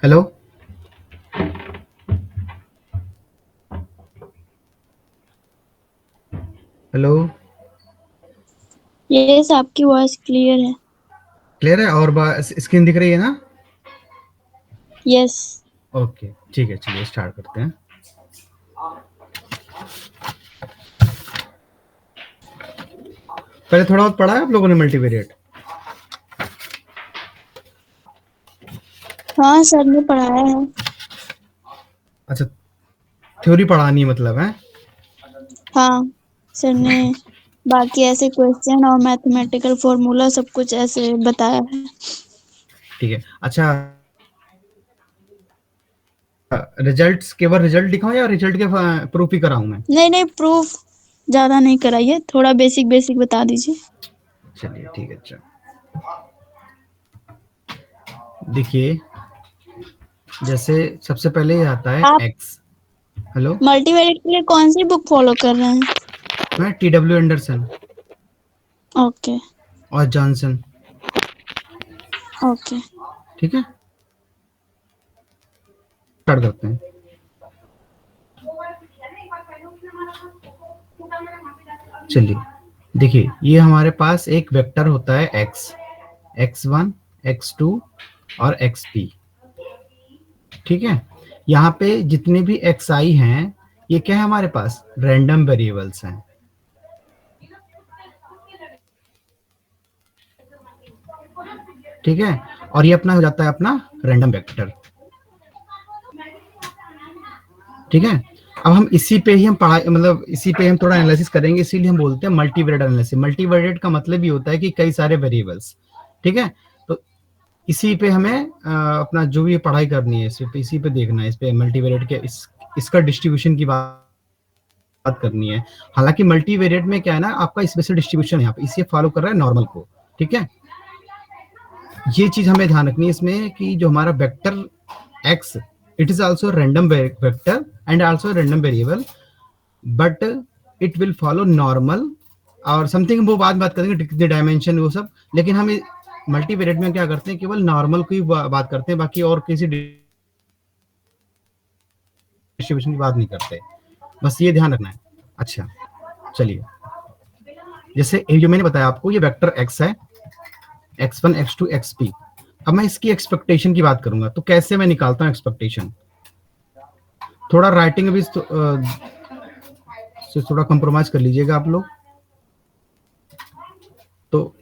Hello. Hello. Yes, आपकी voice clear है। Clear है और स्क्रीन दिख रही है ना? यस। ओके, ठीक है, चलिए स्टार्ट करते हैं। पहले थोड़ा बहुत पढ़ा है आप लोगों ने मल्टीवेरिएट? हाँ सर ने पढ़ाया है। अच्छा, थ्योरी पढ़ानी है मतलब है? हाँ सर ने बाकी ऐसे क्वेश्चन और मैथमेटिकल फॉर्मूला सब कुछ ऐसे बताया है। ठीक है। अच्छा, रिजल्ट्स केवल रिजल्ट दिखाऊं या रिजल्ट के प्रूफ ही कराऊं मैं? नहीं नहीं, प्रूफ ज्यादा नहीं कराइए, थोड़ा बेसिक बेसिक बता दीजिए। चलिए ठीक है। अच्छा, देखिए, जैसे सबसे पहले ये आता है आप एक्स। हेलो। मल्टीवेरिएट के लिए कौन सी बुक फॉलो कर रहे हैं? मैं TW एंडरसन ओके। और जॉनसन। ओके। ठीक है, स्टार्ट करते हैं। चलिए, देखिए, ये हमारे पास एक वेक्टर होता है एक्स, x1, x2 और xp। ठीक है, यहाँ पे जितने भी xi हैं, ये क्या है हमारे पास? रैंडम वेरिएबल्स हैं। ठीक है, और ये अपना हो जाता है अपना रैंडम वेक्टर। ठीक है, अब हम इसी पे ही हम पढ़ाई मतलब इसी पे हम थोड़ा एनालिसिस करेंगे, इसीलिए हम बोलते हैं मल्टीवेरिएट एनालिसिस। मल्टीवेरिएट का मतलब ये होता है कि कई सारे वेरिएबल्स। ठीक है, तो इसी पे हमें अपना जो भी पढ़ाई करनी है इसी पे देखना है, इस पे मल्टीवेरिएट के इसका डिस्ट्रीब्यूशन की बात करनी है। हालांकि मल्टीवेरिएट में क्या है ना, आपका स्पेशल डिस्ट्रीब्यूशन है यहाँ पे, इसे फॉलो कर रहा है नॉर्मल को। ठीक है, ये चीज हमें ध्यान रखनी है इसमें कि जो हमारा vector x, it is also random vector and also random variable, but it will follow normal और समथिंग, वो बात करेंगे कितने डायमेंशन वो सब। लेकिन हम मल्टीवेरिएट में क्या करते हैं, केवल नॉर्मल की बात करते हैं, बाकी और किसी डिस्ट्रीब्यूशन की बात नहीं करते। बस ये ध्यान रखना है। अच्छा, चलिए, जैसे जो मैंने बताया आपको, ये वेक्टर एक्स है, x1, x2, xp। अब मैं इसकी एक्सपेक्टेशन की बात करूंगा, तो कैसे मैं निकालता हूँ एक्सपेक्टेशन? थोड़ा राइटिंग भी से थोड़ा कंप्रोमाइज कर लीजिएगा आप लोग। तो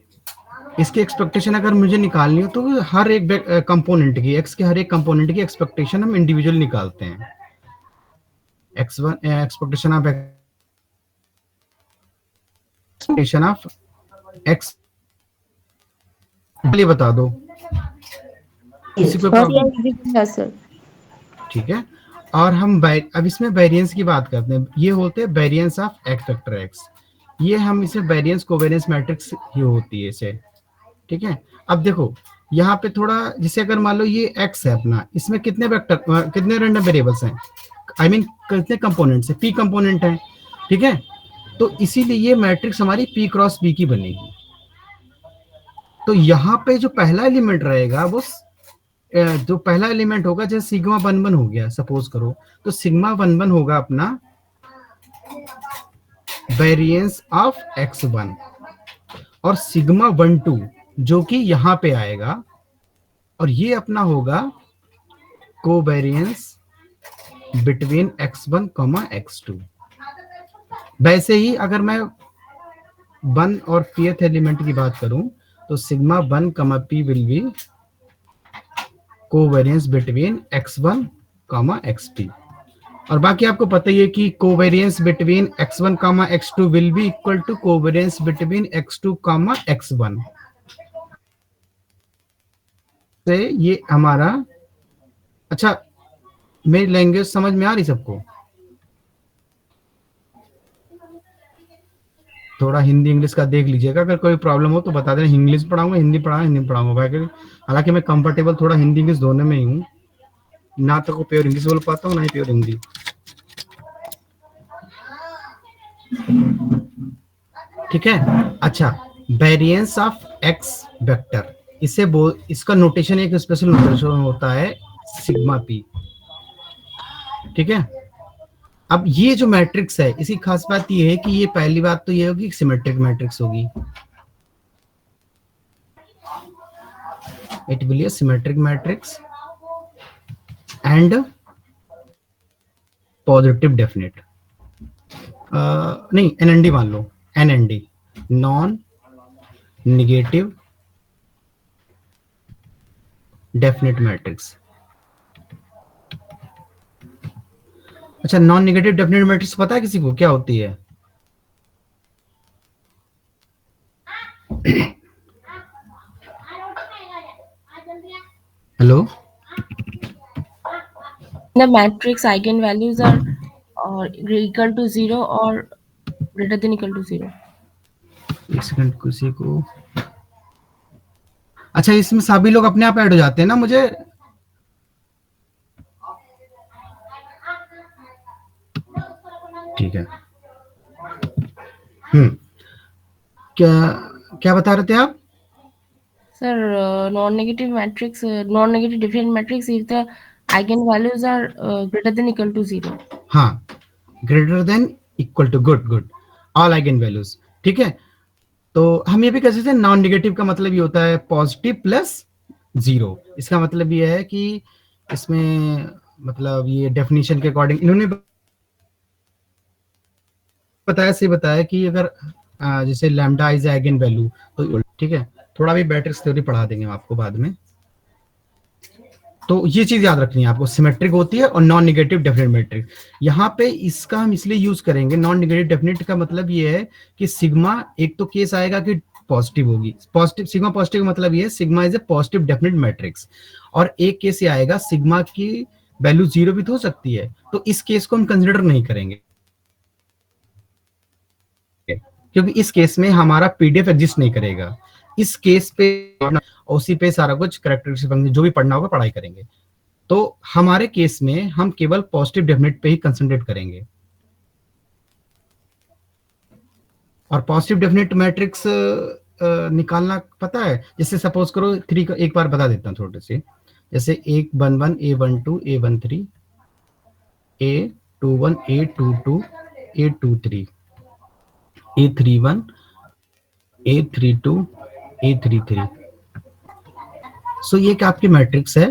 इसकी एक्सपेक्टेशन अगर मुझे निकालनी हो, तो हर एक कंपोनेंट की, एक्स के हर एक कंपोनेंट की एक्सपेक्टेशन हम इंडिविजुअल निकालते हैं। x1 expectation of of x, चलिए बता दो, किसी को प्रॉब्लम? Yes sir. ठीक है, और हम अब इसमें वेरिएंस की बात करते हैं। ये होते हैं variance of x vector x. ये हम इसे वेरिएंस कोवेरिएंस मैट्रिक्स ही होती है इसे। ठीक है, अब देखो, यहाँ पे थोड़ा, जैसे अगर मान लो ये एक्स है अपना, इसमें कितने वेक्टर कितने रैंडम वेरिएबल्स हैं, आई मीन कितने कंपोनेंट्स है? पी कंपोनेंट है। ठीक है, तो इसीलिए ये मैट्रिक्स हमारी पी क्रॉस पी की बनेगी। तो यहाँ पे जो पहला एलिमेंट रहेगा वो जो पहला एलिमेंट होगा, जैसे सिग्मा वन वन हो गया सपोज करो, तो सिग्मा वन वन होगा अपना वेरिएंस ऑफ एक्स वन, और सिग्मा वन टू जो कि यहाँ पे आएगा, और ये अपना होगा covariance between x one comma x two. वैसे ही अगर मैं वन और पीएथ एलिमेंट की बात करूं, तो sigma one comma p will be covariance between x one comma x p. और बाकी आपको पता ही है कि covariance between x1 comma x2 will be equal to covariance between x2 comma x1। से ये हमारा, अच्छा, मेरी लैंग्वेज समझ में आ रही सबको? थोड़ा हिंदी इंग्लिश का देख लीजिएगा, अगर कोई प्रॉब्लम हो तो बता देना। इंग्लिश पढ़ाऊंगा, हिंदी पढ़ाऊंगा। हालांकि मैं कंफर्टेबल थोड़ा हिंदी इंग्लिश दोनों में ही हूँ, ना तो को प्योर इंग्लिश बोल पाता हूँ, ना ही प्योर हिंदी। ठीक है, अच्छा, वेरिएंस ऑफ एक्स वेक्टर, इसे इसका नोटेशन एक स्पेशल नोटेशन होता है, सिग्मा पी। ठीक है, अब ये जो मैट्रिक्स है इसकी खास बात ये है कि ये पहली बात तो ये होगी सिमेट्रिक मैट्रिक्स होगी, it will be a symmetric matrix and positive definite, नहीं एनएनडी मान लो, एनएनडी नॉन निगेटिव डेफिनेट मैट्रिक्स। अच्छा, नॉन निगेटिव डेफिनेट मैट्रिक्स पता है किसी को क्या होती है? Hello, The matrix eigenvalues are or equal to 0 or greater than equal to 0. एक सेकंड किसी को, अच्छा इसमें सभी लोग अपने आप ऐड हो जाते हैं ना, मुझे ठीक है। क्या क्या बता रहे थे आप? Sir, non-negative matrix, non-negative definite matrix if the eigenvalues are greater than equal to 0. हाँ, greater than equal to, good good, all eigen values. ठीक है, तो हम ये भी कह सकते हैं नॉन नेगेटिव का मतलब ये होता है पॉजिटिव प्लस जीरो। इसका मतलब ये है कि इसमें मतलब ये डेफिनेशन के अकॉर्डिंग इन्होंने बताया, से बताया कि अगर जैसे लैम्डा इज आइगन वैल्यू तो ठीक है, थोड़ा भी मैट्रिक्स थ्योरी पढ़ा देंगे हम आपको बाद में। तो ये चीज याद रखनी है आपको, सिमेट्रिक होती है और नॉन नेगेटिव डेफिनेट मैट्रिक्स। यहाँ पे इसका हम इसलिए यूज करेंगे, नॉन नेगेटिव डेफिनेट का मतलब ये है कि सिग्मा, एक तो केस आएगा कि पॉजिटिव होगी, पॉजिटिव सिग्मा पॉजिटिव का मतलब ये है sigma is a positive definite matrix, और एक केस ये आएगा सिग्मा की वैल्यू जीरो भी तो हो सकती है, तो इस केस को हम कंसिडर नहीं करेंगे क्योंकि इस केस में हमारा पीडीएफ एग्जिस्ट नहीं करेगा। इस केस पे उसी पे सारा कुछ कैरेक्टरिस्टिक जो भी पढ़ना होगा पढ़ाई करेंगे। तो हमारे केस में हम केवल पॉजिटिव डेफिनेट पे ही कंसंट्रेट करेंगे। और पॉजिटिव डेफिनेट मैट्रिक्स निकालना पता है, जैसे सपोज करो थ्री का एक बार बता देता हूँ थोड़े से, जैसे A11 A12 A13 A21 A22 A23 A31 A32 A33। सो ये क्या आपकी मैट्रिक्स है,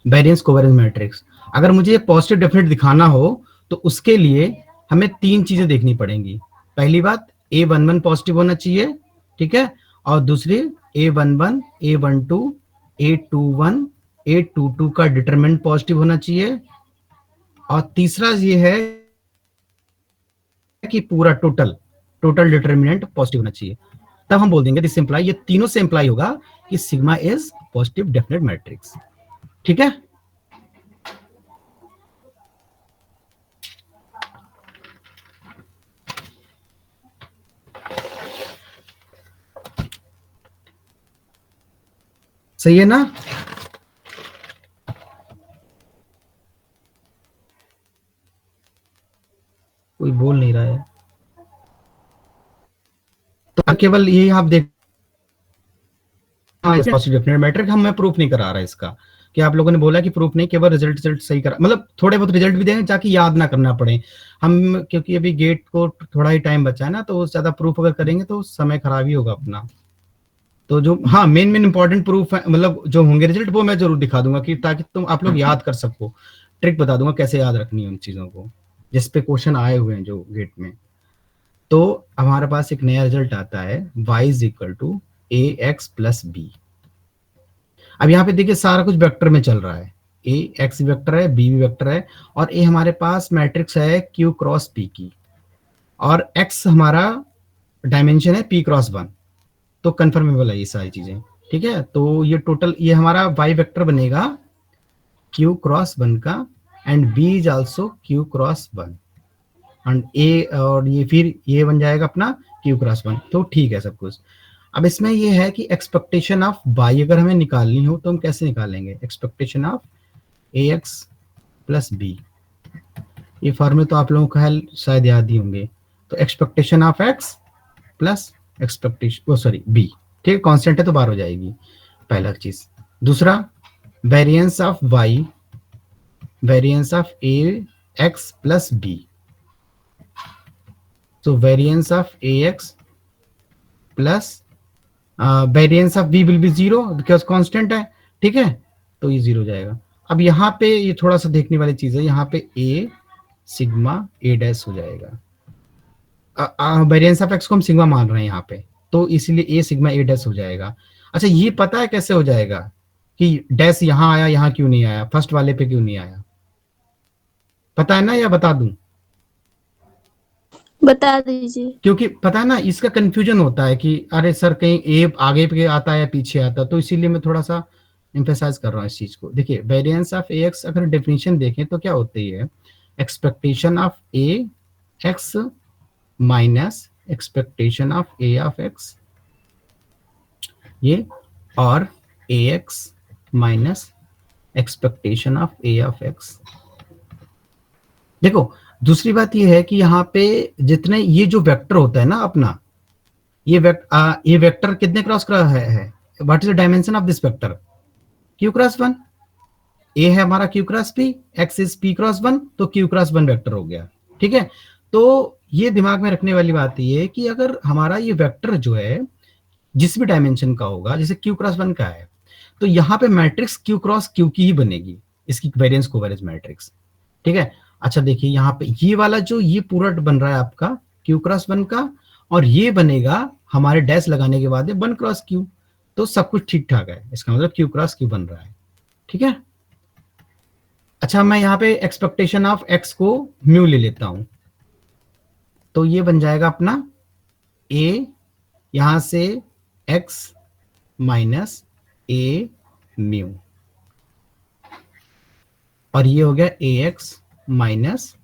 वेरिएंस कोवेरिएंस मैट्रिक्स। अगर मुझे ये पॉजिटिव डेफिनेट दिखाना हो तो उसके लिए हमें तीन चीजें देखनी पड़ेंगी। पहली बात, A11 पॉजिटिव होना चाहिए, ठीक है, और दूसरी A11 A12 A21 A22 का डिटरमिनेंट पॉजिटिव होना चाहिए, और तीसरा ये है कि पूरा टोटल डिटरमिनेंट पॉजिटिव होना चाहिए। तब हम बोल देंगे दिस इंप्लाई, ये तीनों से इंप्लाई होगा कि sigma is positive definite matrix. ठीक है, सही है ना? कोई बोल नहीं रहा है, तो केवल ये आप देख, पॉजिटिव डेफिनेट मैट्रिक्स हम, मैं प्रूफ नहीं करा रहा इसका, कि आप लोगों ने बोला कि प्रूफ नहीं, केवल रिजल्ट सही करा, मतलब थोड़े बहुत रिजल्ट भी देंगे ताकि याद ना करना पड़े हम, क्योंकि अभी गेट को थोड़ा ही टाइम बचा है ना, तो ज्यादा प्रूफ अगर करेंगे तो समय खराब ही होगा अपना। तो जो हाँ मेन इंपॉर्टेंट प्रूफ है, मतलब जो होंगे रिजल्ट, वो मैं जरूर दिखा दूंगा कि ताकि तुम आप लोग याद कर सको, ट्रिक बता दूंगा कैसे याद रखनी है उन चीजों को जिस पे क्वेश्चन आए हुए हैं जो गेट में। तो हमारे पास एक नया रिजल्ट आता है y is equal to a x plus b. अब यहाँ पे देखिए सारा कुछ वेक्टर में चल रहा है, ए एक्स वेक्टर है, बी भी वेक्टर है, और ए हमारे पास मैट्रिक्स है क्यू क्रॉस पी की, और एक्स हमारा डायमेंशन है पी क्रॉस 1, तो कंफर्मेबल है ये सारी चीजें। ठीक है, तो ये टोटल ये हमारा y वेक्टर बनेगा q क्रॉस 1 का, and b is also q cross 1, and a और ये फिर ये बन जाएगा अपना q क्रॉस 1। तो ठीक है सब कुछ। अब इसमें ये है कि एक्सपेक्टेशन ऑफ y अगर हमें निकालनी हो तो हम कैसे निकालेंगे, expectation of ax plus b। ये फॉर्मूले तो आप लोगों को शायद याद ही होंगे। तो expectation of x plus expectation sorry b, ठीक है, कांस्टेंट है तो बार हो जाएगी, पहला चीज। दूसरा, variance of y variance of ax plus b. So variance of ax plus variance of b will be zero because constant है, ठीक है, तो ये जीरो जाएगा। अब यहाँ पे ये थोड़ा सा देखने वाली चीज है, यहाँ पे ए सिग्मा ए डैश हो जाएगा। वेरिएंस ऑफ एक्स को हम सिग्मा मान रहे हैं यहाँ पे, तो इसलिए ए सिग्मा ए डैश हो जाएगा। अच्छा, ये पता है कैसे हो जाएगा कि डैश यहाँ आया, यहाँ क्यों नहीं आया, फर्स्ट वाले पे क्यों नहीं आया, पता है ना, या बता दूं? बता दीजिए। क्योंकि पता है ना, इसका कंफ्यूजन होता है कि अरे सर कहीं ए आगे पे आता है या पीछे आता है, तो इसीलिए मैं थोड़ा सा एम्फेसाइज कर रहा हूँ इस चीज को। देखिए वेरिएंस ऑफ ए एक्स अगर डेफिनेशन देखें तो क्या होती है, expectation of A x minus expectation of A of X, ये, और A x minus expectation of A of X. देखो दूसरी बात ये है कि यहाँ पे जितने ये जो वेक्टर होता है ना अपना, ये वेक्टर कितने क्रॉस है what is the dimension of this vector, Q cross one. A है हमारा Q cross P, X is P cross one, तो क्यू क्रॉस वन वेक्टर हो गया, ठीक है। तो ये दिमाग में रखने वाली बात ये है कि अगर हमारा ये वेक्टर जो है जिस भी डायमेंशन का होगा, जैसे क्यू क्रॉस वन का है, तो यहाँ पे मैट्रिक्स क्यू क्रॉस क्यू की ही बनेगी, इसकी वेरिएंस कोवेरिएंस मैट्रिक्स, ठीक है। अच्छा देखिए यहाँ पे ये वाला जो ये पूरा बन रहा है आपका क्यू क्रॉस वन का, और ये बनेगा हमारे डैश लगाने के बाद वन क्रॉस क्यू, तो सब कुछ ठीक ठाक है, इसका मतलब क्यू क्रॉस क्यू बन रहा है, ठीक है। अच्छा मैं यहाँ पे एक्सपेक्टेशन ऑफ एक्स को म्यू ले लेता हूं, तो ये बन जाएगा अपना ए यहां से एक्स माइनस ए म्यू, और ये हो गया ए x minus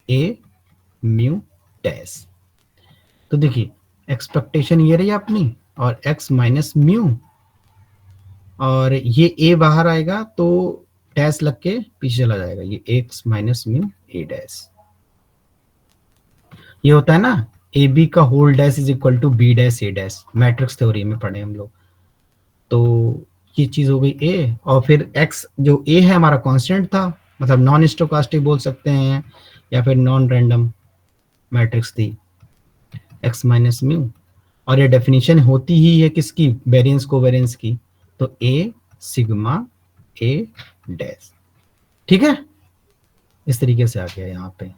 a mu dash. तो देखिए एक्सपेक्टेशन ये रही अपनी, और x माइनस म्यू, और ये a बाहर आएगा तो डैश लग के पीछे चला जाएगा, ये x minus mu a dash. ये होता है ना ए बी का whole dash is equal to b dash A dash, matrix theory में पढ़े हम लोग। तो ये चीज हो गई a, और फिर x जो a है हमारा कांस्टेंट था, मतलब नॉन स्टोकास्टिक बोल सकते हैं या फिर नॉन रैंडम मैट्रिक्स थी, x माइनस म्यू, और ये डेफिनेशन होती ही है किसकी, वेरिएंस कोवेरिएंस की, तो a सिग्मा a डैश, ठीक है। इस तरीके से आ गया यहाँ पे।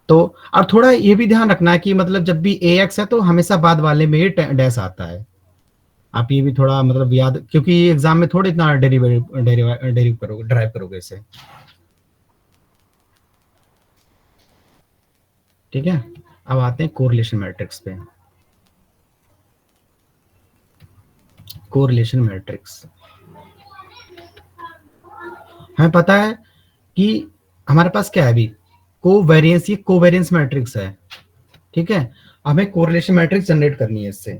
तो और थोड़ा ये भी ध्यान रखना है कि मतलब जब भी ax है तो हमेशा बाद वाले में डैश आता है, आप ये भी थोड़ा मतलब याद, क्योंकि एग्जाम में थोड़ी इतना ड्राइव करोगे इसे, ठीक है। अब आते हैं कोरिलेशन मैट्रिक्स पे। कोरिलेशन मैट्रिक्स हमें पता है कि हमारे पास क्या है अभी, कोवेरिएंस, ये कोवेरिएंस मैट्रिक्स है, ठीक है। हमें कोरिलेशन मैट्रिक्स जनरेट करनी है इससे।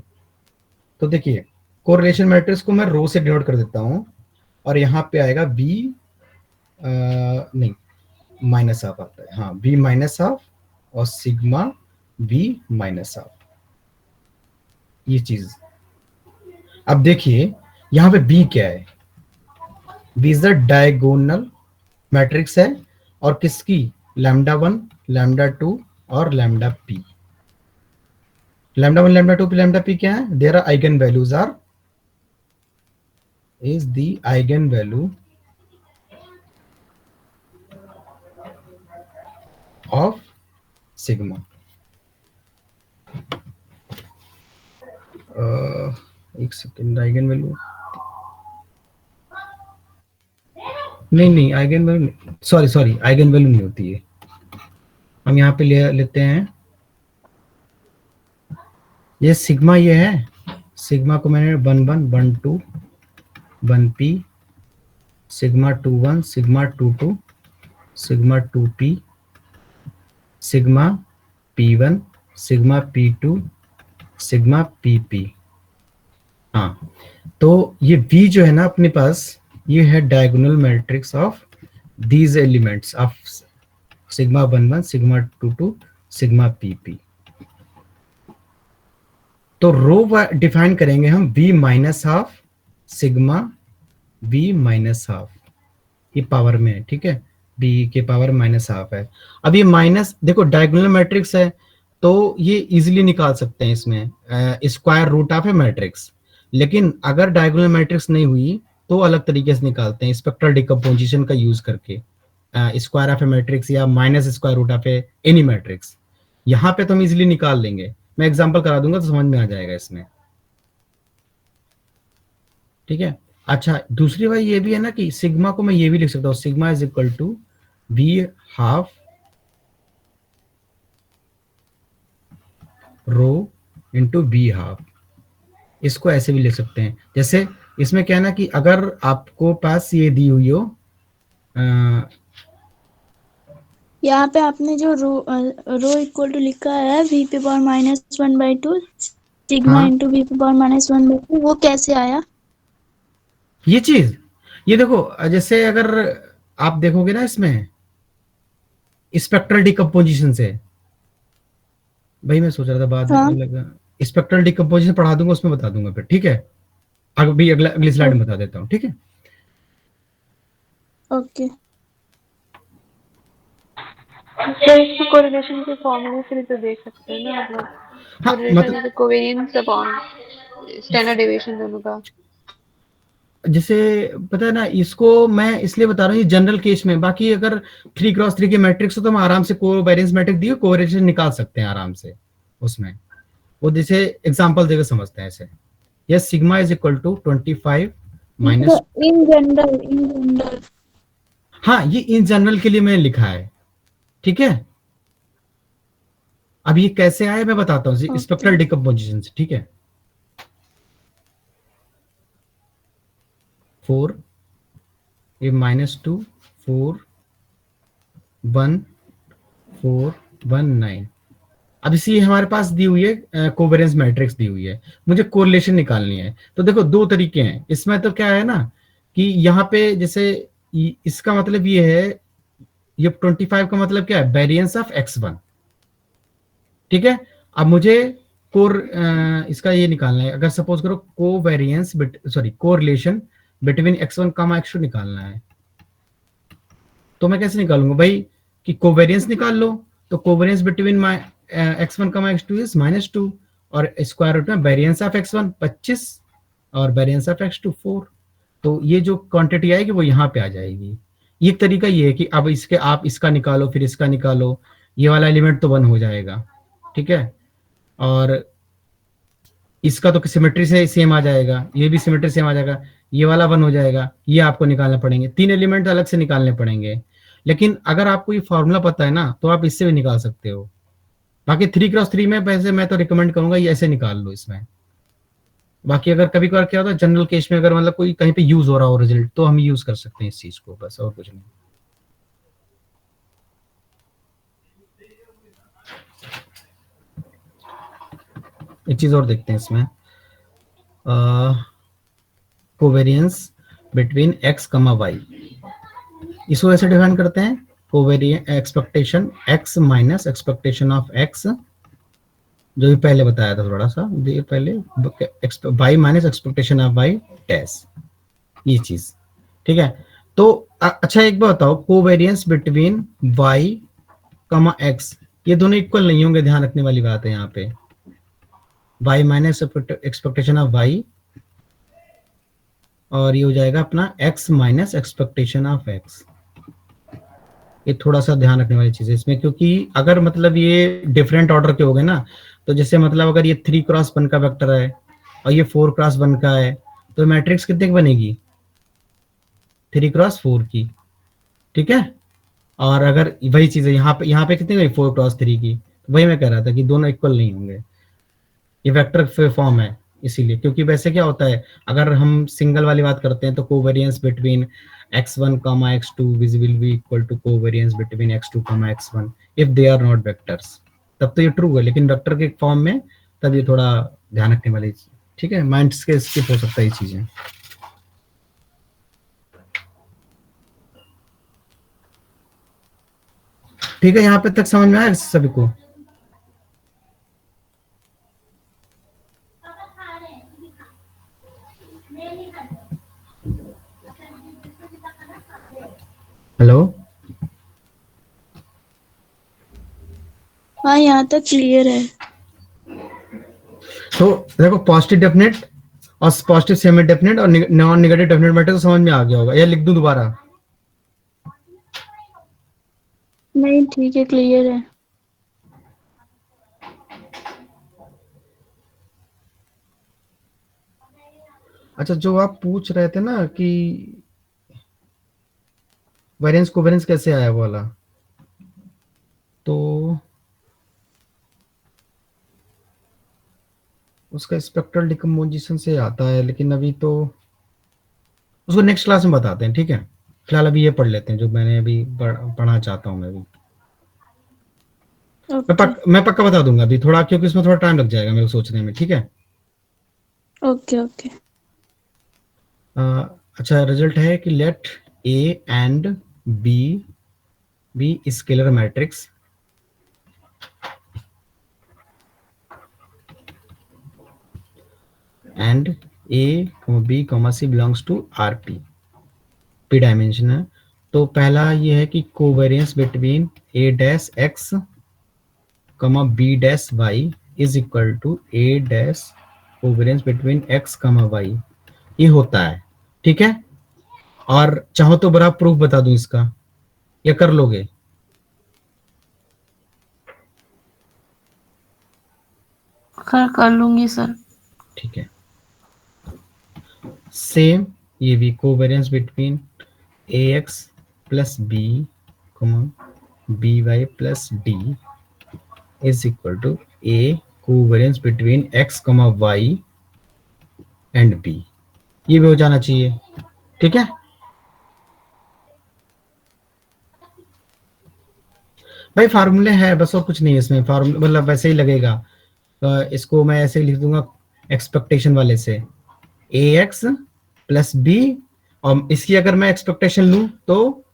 तो देखिए कोरिलेशन मैट्रिक्स को मैं रो से डिनोट कर देता हूं, और यहाँ पे आएगा बी नहीं माइनस हाफ आता है, हाँ बी माइनस हाफ और सिग्मा बी माइनस हाफ, ये चीज। अब देखिए यहाँ पे बी क्या है, b is the diagonal matrix है, और किसकी, लैम्डा वन लैम्डा टू और lambda p. Lambda one lambda two p lambda p क्या है, there are eigen values are is the eigenvalue of sigma। एक सेकेंड, आइगन वैल्यू नहीं eigen value sorry eigen value नहीं होती है, हम यहाँ पे लेते हैं ये सिग्मा, ये है सिग्मा को मैंने 1 1 1 2 1 P, sigma 2 1 sigma 2 2 sigma 2 P, sigma P1 sigma P2 sigma PP। हाँ तो ये V जो है ना अपने पास, ये है diagonal matrix of these elements of sigma 1 1 sigma 2 2 sigma PP। तो रो डिफाइन करेंगे हम V minus half sigma V minus half, ये पावर में है, ठीक है, बी के पावर माइनस हाफ है। अब ये माइनस देखो डायगोनल मैट्रिक्स है तो ये इजीली निकाल सकते हैं इसमें, square root of a matrix. लेकिन अगर डायगोनल मैट्रिक्स नहीं हुई तो अलग तरीके से निकालते हैं, स्पेक्ट्रल डिकम्पोजिशन का यूज करके, स्क्वायर ऑफ ए मैट्रिक्स या minus square root of a any matrix. यहाँ पे तो हम इजीली निकाल लेंगे, मैं एग्जांपल करा दूंगा तो समझ में आ जाएगा इसमें, ठीक है। अच्छा दूसरी बात ये भी है ना कि सिग्मा को मैं ये भी लिख सकता हूँ, sigma is equal to v half row into b half, इसको ऐसे भी लिख सकते हैं। जैसे इसमें क्या है ना कि अगर आपको पास ये दी हुई हो, यहाँ पे आपने जो रो इक्वल टू लिखा है v पे पावर -1/2 सिग्मा हाँ इंटू v पे पावर -1/2, वो कैसे आया? ये चीज, ये देखो जैसे अगर आप देखोगे ना इसमें स्पेक्ट्रल डिकम्पोजिशन से, भाई मैं सोच रहा था बाद हाँ। में स्पेक्ट्रल डिकम्पोजिशन पढ़ा दूंगा उसमें बता दूंगा फिर, ठीक है। अभी अगली स्लाइड में बता देता हूँ, ठीक है। ओके। सर इसमें कोरिलेशन के फॉर्मूले से भी तो देख सकते हैं ना, मतलब हाँ कोरिलेशन मतलब जैसे कोवेरियंस अपॉन स्टैंडर्ड डेविएशन दोनों का। जैसे पता है ना, इसको मैं इसलिए बता रहा हूँ जनरल केस में, बाकी अगर 3x3 के मैट्रिक्स हो तो हम आराम से कोवेरियंस मैट्रिक्स दिए कोरिलेशन निकाल सकते हैं आराम से उसमें, वो जैसे एग्जांपल देकर समझते हैं ऐसे। Yes sigma is equal to 25 minus, in general. हाँ ये इन जनरल के लिए मैंने लिखा है, ठीक है। अब ये कैसे आए मैं बताता हूँ ओके। स्पेक्ट्रल डिकम्पोजिशन से, ठीक है। 4 ये -2 4 1 4 1 9। अब इसी हमारे पास दी हुई है कोवेरियंस मैट्रिक्स दी हुई है, मुझे कोरिलेशन निकालनी है। तो देखो दो तरीके हैं इसमें, तो क्या है ना कि यहाँ पे जैसे इसका मतलब ये है, ये 25 का मतलब क्या है, वेरिएंस ऑफ x1, ठीक है। अब मुझे इसका ये निकालना है, अगर सपोज करो covariance sorry correlation between x1 comma x2 निकालना है, तो मैं कैसे निकालूंगा भाई कि कोवेरियंस निकाल लो। तो कोवेरियंस बिटवीन माई x1 कमा x2 इज -2, और स्क्वायर रूट में वेरियंस ऑफ x1 25 और वेरियंस ऑफ x2 4। तो ये जो क्वांटिटी आएगी वो यहाँ पे आ जाएगी। एक तरीका ये है कि अब इसके आप इसका निकालो फिर इसका निकालो, ये वाला एलिमेंट तो 1 हो जाएगा, ठीक है। और इसका तो सिमेट्री से सेम आ जाएगा, ये भी सिमेट्री सेम आ जाएगा, ये वाला 1 हो जाएगा, ये आपको निकालना पड़ेंगे, 3 एलिमेंट अलग से निकालने पड़ेंगे। लेकिन अगर आपको ये फॉर्मूला पता है ना तो आप इससे भी निकाल सकते हो। बाकी 3x3 में वैसे मैं तो रिकमेंड करूंगा ये ऐसे निकाल लो इसमें। बाकी अगर कभी कभार क्या होता है जनरल केस में, अगर मतलब कोई कहीं पे यूज हो रहा हो रिजल्ट, तो हम यूज कर सकते हैं इस चीज को, बस और कुछ नहीं। एक चीज और देखते हैं इसमें, कोवेरियंस बिटवीन x कमा y, इसको ऐसे डिफाइन करते हैं, covariance expectation x minus expectation of x, जो भी पहले बताया था थोड़ा सा देर पहले, y minus expectation of y dash, ये चीज, ठीक है। तो अच्छा एक बात बताओ, कोवेरियंस बिटवीन y कमा x, ये दोनों इक्वल नहीं होंगे, ध्यान रखने वाली बात है यहाँ पे। y minus expectation of y और ये हो जाएगा अपना x minus expectation of x। ये थोड़ा सा ध्यान रखने वाली चीज है इसमें, क्योंकि अगर मतलब ये डिफरेंट ऑर्डर के हो गए ना, तो जैसे मतलब अगर ये 3x1 का वेक्टर है और ये 4x1 का है, तो मैट्रिक्स कितने की बनेगी, 3x4 की, ठीक है। और अगर वही चीज है यहाँ पे कितने की, 4x3 की, तो वही मैं कह रहा था कि दोनों इक्वल नहीं होंगे, ये वेक्टर फॉर्म है इसीलिए। क्योंकि वैसे क्या होता है, अगर हम सिंगल वाली बात करते हैं तो covariance between x1 comma x2 will be equal to covariance between x2 comma x1 if they are not vectors, तब तो ये ट्रू है। लेकिन वेक्टर के फॉर्म में तब ये थोड़ा ध्यान रखने वाली, ठीक है, माइंड के स्किप हो सकता है ये चीजें। ठीक है, यहाँ पे तक समझ में आया सभी को? हेलो, हाँ यहाँ तक क्लियर है। तो देखो पॉजिटिव डेफिनेट और पॉजिटिव सेमी डेफिनेट और नॉन नेगेटिव डेफिनेट मैटर तो समझ में आ गया होगा, या लिख दूं दोबारा? नहीं ठीक है, क्लियर है। अच्छा, जो आप पूछ रहे थे ना कि वेरिएंस कोवेरिएंस कैसे आया वो वाला, तो उसका स्पेक्ट्रल डिकम्पोजिशन से आता है, लेकिन अभी तो उसको नेक्स्ट क्लास में बताते हैं, ठीक है? फिलहाल अभी ये पढ़ लेते हैं जो मैंने अभी पढ़ना चाहता हूँ मैं अभी। ओके मैं पक्का बता दूंगा अभी थोड़ा, क्योंकि इसमें थोड़ा टाइम लग जाएगा मेरे को सोचने में, ठीक है? Okay okay. अच्छा, रिजल्ट है कि let a and b be scalar matrix and a b c belongs to R p dimension है। तो पहला ये है कि covariance between a dash x comma b dash y is equal to a dash covariance between x comma y, ये होता है, ठीक है? और चाहो तो बड़ा प्रूफ बता दूं इसका, या कर लोगे? कर लूंगी सर। ठीक है, सेम ये भी covariance between a x plus b b y plus d is equal to a covariance between x y and b, ये भी हो जाना चाहिए, ठीक है? भाई फार्मूले है बस, और कुछ नहीं है इसमें, फार्मूला मतलब वैसे ही लगेगा। इसको मैं ऐसे ही लिख दूंगा एक्सपेक्टेशन वाले से, ए एक्स प्लस बी, और इसकी अगर मैं एक्सपेक्टेशन लूं तो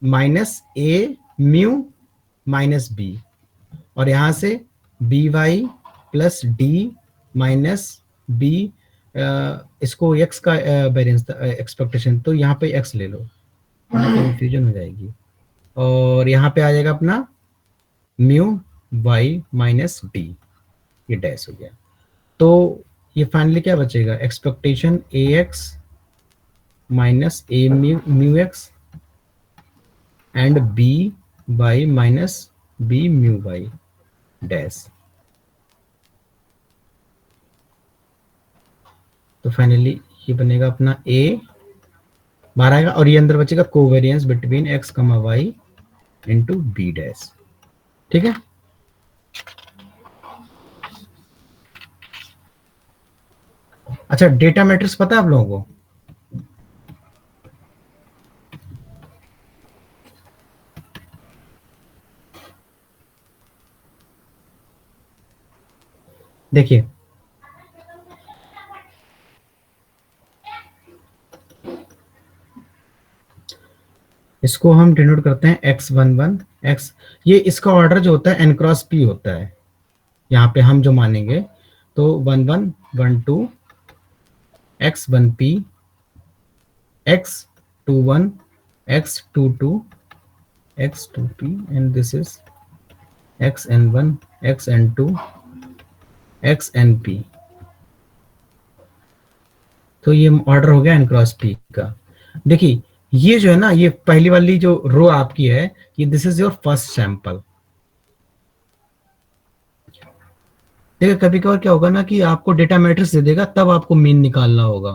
minus a mu minus b, और यहां से b y plus d minus b, इसको एक्स का वेरिएंस एक्सपेक्टेशन, तो यहाँ पे एक्स ले लो, कंफ्यूजन हो जाएगी। और यहाँ पे आ जाएगा अपना म्यू वाई माइनस डी, ये डैश हो गया। तो ये फाइनली क्या बचेगा, expectation a x minus a mu x and b y minus b mu y dash. तो फाइनली ये बनेगा अपना ए बाहर आएगा, और ये अंदर बचेगा covariance between x comma Y into B dash, ठीक है? अच्छा, डेटा मैट्रिक्स पता है आप लोगों को? देखिए, इसको हम डिनोट करते हैं x11 x, ये इसका ऑर्डर जो होता है n क्रॉस p होता है, यहाँ पे हम जो मानेंगे, तो 11 12 x1p x21 x22 x2p and this is xn1 xn2 xnp। तो ये ऑर्डर हो गया n क्रॉस p का। देखिए ये जो है ना, ये पहली वाली जो रो आपकी है, ये this is your first sample. देखिए कभी कभार क्या होगा ना कि आपको डेटा मैट्रिक्स दे देगा, तब आपको मीन निकालना होगा,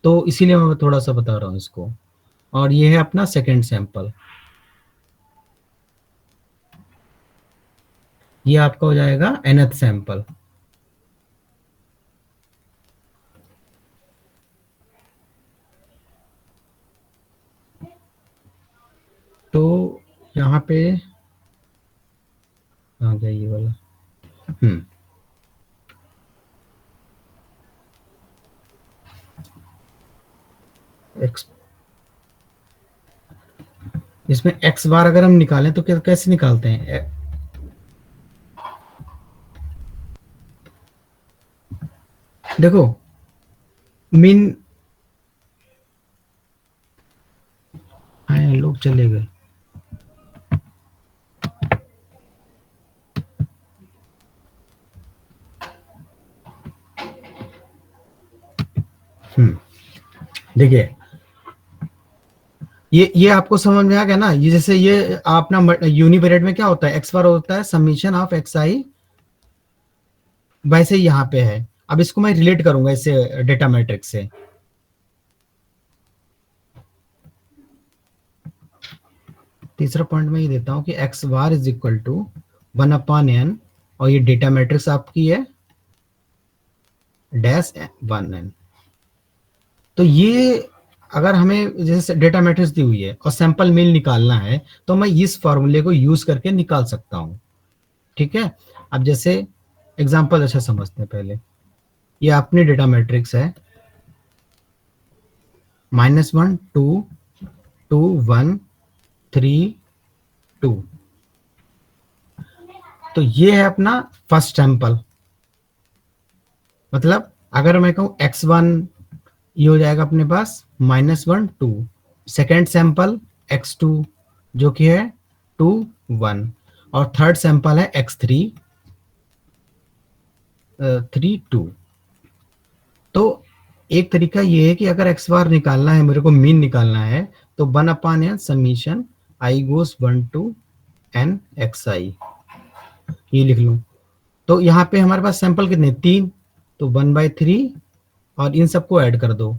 तो इसीलिए मैं थोड़ा सा बता रहा हूँ इसको। और ये है अपना सेकंड सैंपल, ये आपका हो जाएगा nth सैंपल। तो यहाँ पे आ गया ये वाला, एक्स, इसमें एक्स बार अगर हम निकालें तो कैसे निकालते हैं? देखो मीन हाँ लोग चले गए। देखिए ये आपको समझ में आ गया ना। ये जैसे ये अपना यूनिवेरिएट में क्या होता है, एक्स बार होता है समीशन ऑफ एक्स आई, वैसे ही यहाँ पे है। अब इसको मैं रिलेट करूंगा इससे डेटा मैट्रिक्स से। तीसरा पॉइंट मैं ये देता हूं कि x bar is equal to 1/n, और ये डेटा मैट्रिक्स आपकी है डैश 1n। तो ये अगर हमें जैसे डेटा मैट्रिक्स दी हुई है और सैंपल मीन निकालना है तो मैं इस फॉर्मूले को यूज करके निकाल सकता हूं। ठीक है, अब जैसे एग्जांपल अच्छा समझते हैं पहले। ये अपनी डेटा मैट्रिक्स है -1 2 2 1 3 2। तो ये है अपना फर्स्ट सैंपल। मतलब अगर मैं कहूं x1, ये हो जाएगा अपने पास -1 2। सेकेंड सैंपल x2 जो कि है 2 1, और थर्ड सैंपल है x3 3 2। तो एक तरीका ये है कि अगर x बार निकालना है, मेरे को मीन निकालना है, तो 1/n summation i goes 1 to n xi, ये लिख लूं। तो यहाँ पे हमारे पास सैंपल कितने 3, तो 1/3, और इन सबको ऐड कर दो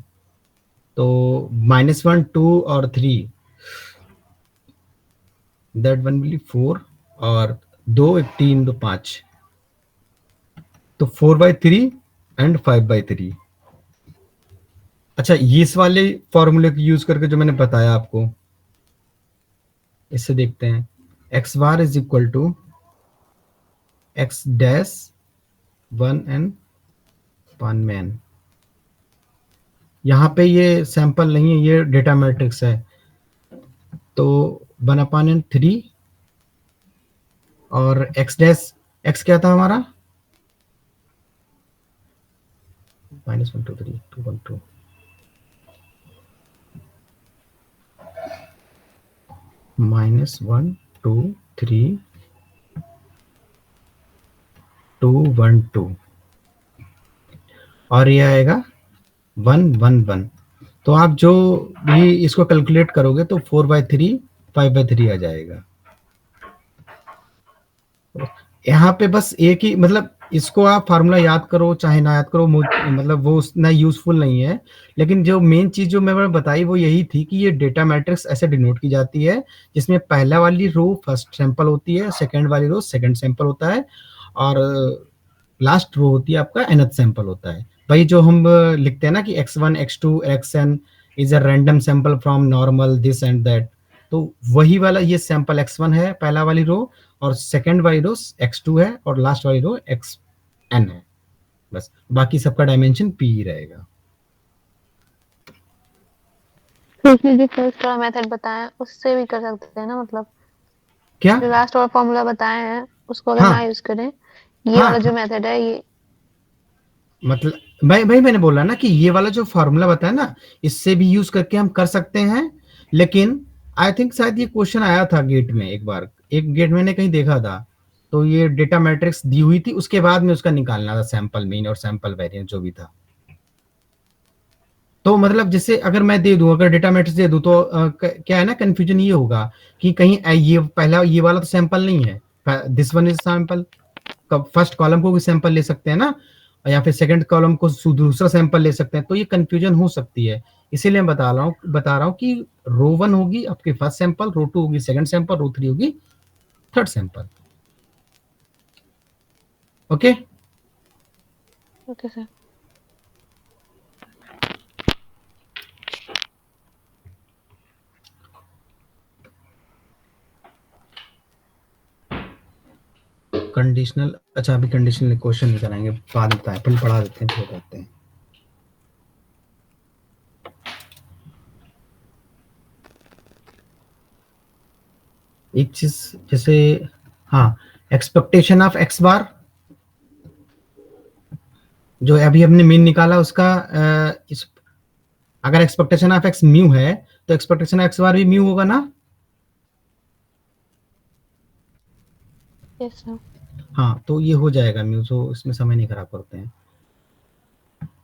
तो -1 2 और 3, दैट वन विल 4, और 2 3 2 5, तो 4/3 एंड 5/3। अच्छा, ये इस वाले फॉर्मूले को यूज करके जो मैंने बताया आपको, इससे देखते हैं। X bar is equal to x dash 1n upon n। यहाँ पे ये सैंपल नहीं है, ये डेटा मैट्रिक्स है। तो 1/n 3, और एक्स डैश एक्स क्या था हमारा -1 2 3 2 1 2, -1 2 3 2 1 2, और ये आएगा 1 1 1। तो आप जो भी इसको कैलकुलेट करोगे तो 4/3 5/3 आ जाएगा। यहाँ पे बस एक ही, मतलब इसको आप फार्मूला याद करो चाहे ना याद करो, मतलब वो उतना यूजफुल नहीं है। लेकिन जो मेन चीज जो मैंने बताई वो यही थी कि ये डेटा मैट्रिक्स ऐसे डिनोट की जाती है, जिसमें पहला वाली रो फर्स्ट सैंपल होती है, सेकंड वाली रो सेकंड सैंपल होता है, और लास्ट रो होती है आपका nth सैंपल होता है। भाई जो हम लिखते हैं ना कि x1 x2 xn is a random sample from normal this and that, तो वही वाला ये सैंपल x1 है पहला वाली रो, और सेकंड वाली रो x2 है, और लास्ट वाली रो xn है। बस बाकी सबका डायमेंशन p ही रहेगा। उसने जो फर्स्ट वाला मेथड बताया उससे भी कर सकते हैं ना, मतलब क्या? जो लास्ट वाला फॉर्मूला बताए हैं उसको अगर हाँ ना यूज करें, ये हाँ वाला जो हाँ, मेथड है ये। मतलब भाई मैंने बोला ना कि ये वाला जो फॉर्मूला बताया ना, इससे भी यूज करके हम कर सकते हैं। लेकिन आई थिंक शायद ये क्वेश्चन आया था गेट में एक बार, एक गेट मैंने कहीं देखा था। तो ये डेटा मैट्रिक्स दी हुई थी, उसके बाद में उसका निकालना था सैंपल मीन और सैंपल वेरिएंस जो भी था। तो मतलब जैसे अगर मैं दे दूं, अगर डेटा मैट्रिक्स दे दूं, तो क्या है ना, कंफ्यूजन ये होगा कि कहीं ये पहला ये वाला तो सैंपल नहीं है, this one is sample. First column को भी सैंपल ले सकते हैं ना, या फिर सेकंड कॉलम को दूसरा सैंपल ले सकते हैं, तो ये कंफ्यूजन हो सकती है। इसीलिए मैं बता रहा हूँ कि रो 1 होगी आपकी फर्स्ट सैंपल, रो 2 होगी सेकंड सैंपल, रो 3 होगी third sample. Okay okay sir. Conditional, अच्छा अभी कंडीशनल क्वेश्चन नहीं कराएंगे, बाद में पहले पढ़ा देते हैं फिर करते हैं। एक चीज जैसे, हाँ, एक्सपेक्टेशन ऑफ एक्स बार, जो अभी हमने मीन निकाला उसका, इस अगर एक्सपेक्टेशन ऑफ एक्स म्यू है तो एक्सपेक्टेशन एक्स बार भी म्यू होगा ना। Yes sir. हाँ, तो ये हो जाएगा म्यू, तो इसमें समय नहीं खराब करते हैं।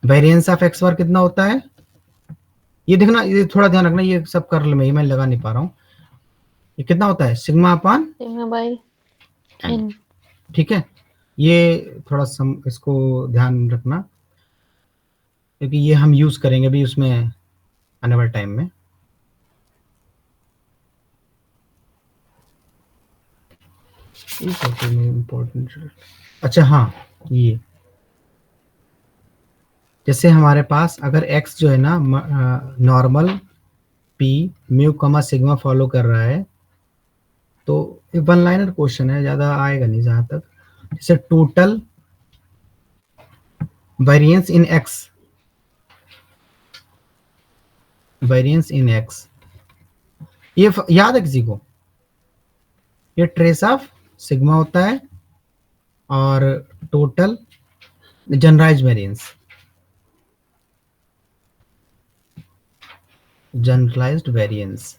वेरिएंस ऑफ एक्स बार कितना होता है, ये देखना, ये थोड़ा ध्यान रखना, ये सब कर ले, मैं लगा नहीं पा रहा हूँ। ये कितना होता है, sigma upon sigma by n. N. ठीक है, ये थोड़ा इसको ध्यान रखना, क्योंकि ये हम यूज करेंगे भी उसमें आने वाले टाइम में। इम्पोर्टेंट, अच्छा हाँ, ये जैसे हमारे पास अगर x जो है ना normal p mu comma sigma follow कर रहा है, तो ये वन लाइनर क्वेश्चन है, ज्यादा आएगा नहीं जहां तक। जैसे total variance in x, variance in x, ये याद है किसी को, ये ट्रेस ऑफ सिग्मा होता है और total generalize variance, generalized variance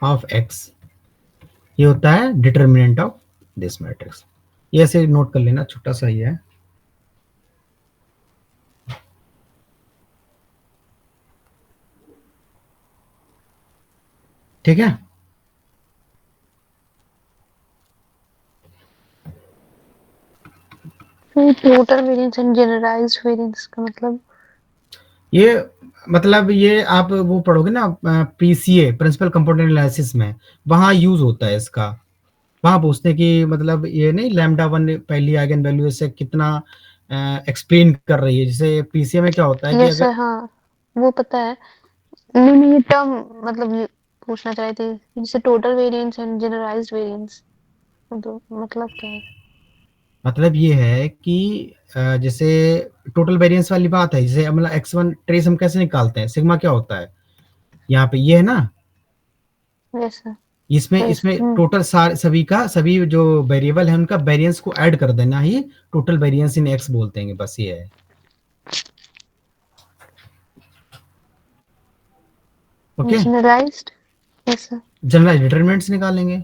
of x, ये होता है डिटर्मिनेंट ऑफ दिस मैट्रिक्स। ये ऐसे नोट कर लेना, छोटा सा ही है। ठीक है, total variance and generalized variance का मतलब, ये आप वो पढ़ोगे ना पीसीए प्रिंसिपल कंपोनेंट एनालिसिस में, वहां यूज होता है इसका। वहां पूछते हैं कि मतलब ये नहीं लैम्डा वन पहली आइगन वैल्यू से कितना एक्सप्लेन कर रही है। जैसे पीसीए में क्या होता है कि यस अगर सर हाँ वो पता है। नहीं ये टर्म मतलब ये पूछना चाह रही थी, जैसे total variance and generalized variance तो मतलब क्या है? मतलब ये है कि जैसे टोटल वेरिएंस वाली बात है, जैसे मतलब x1 ट्रेस हम कैसे निकालते हैं, सिग्मा क्या होता है, यहाँ पे ये है ना, यस सर। इसमें इसमें टोटल सारे सभी जो वेरिएबल है उनका वेरिएंस को ऐड कर देना ही टोटल वेरिएंस इन x बोलते हैं, बस ये है। Okay, generalized yes sir. General determinants निकालेंगे।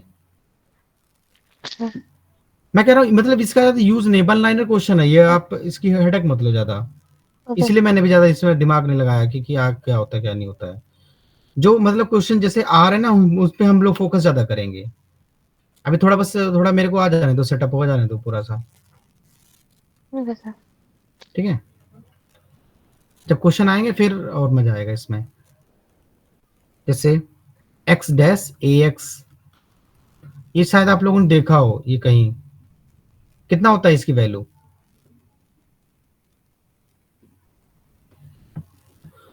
मैं कह रहा हूँ मतलब इसका ज्यादा यूज नहीं, वन लाइनर क्वेश्चन है ये, आप इसकी हेडेक मत लो ज्यादा, ओके इसलिए मैंने भी ज्यादा इसमें दिमाग नहीं लगाया कि क्या होता है क्या नहीं होता है। जो मतलब क्वेश्चन जैसे आ रहे हैं ना उस पे हम लोग फोकस ज्यादा करेंगे। अभी थोड़ा बस थोड़ा मेरे को आ जाने दो, सेटअप हो जाने दो पूरा सा। Okay sir. ठीक है, जब क्वेश्चन आएंगे फिर और मजा आएगा इसमें। जैसे x डैश ax, ये शायद आप लोगों ने देखा हो, ये कहीं कितना होता है इसकी वैल्यू,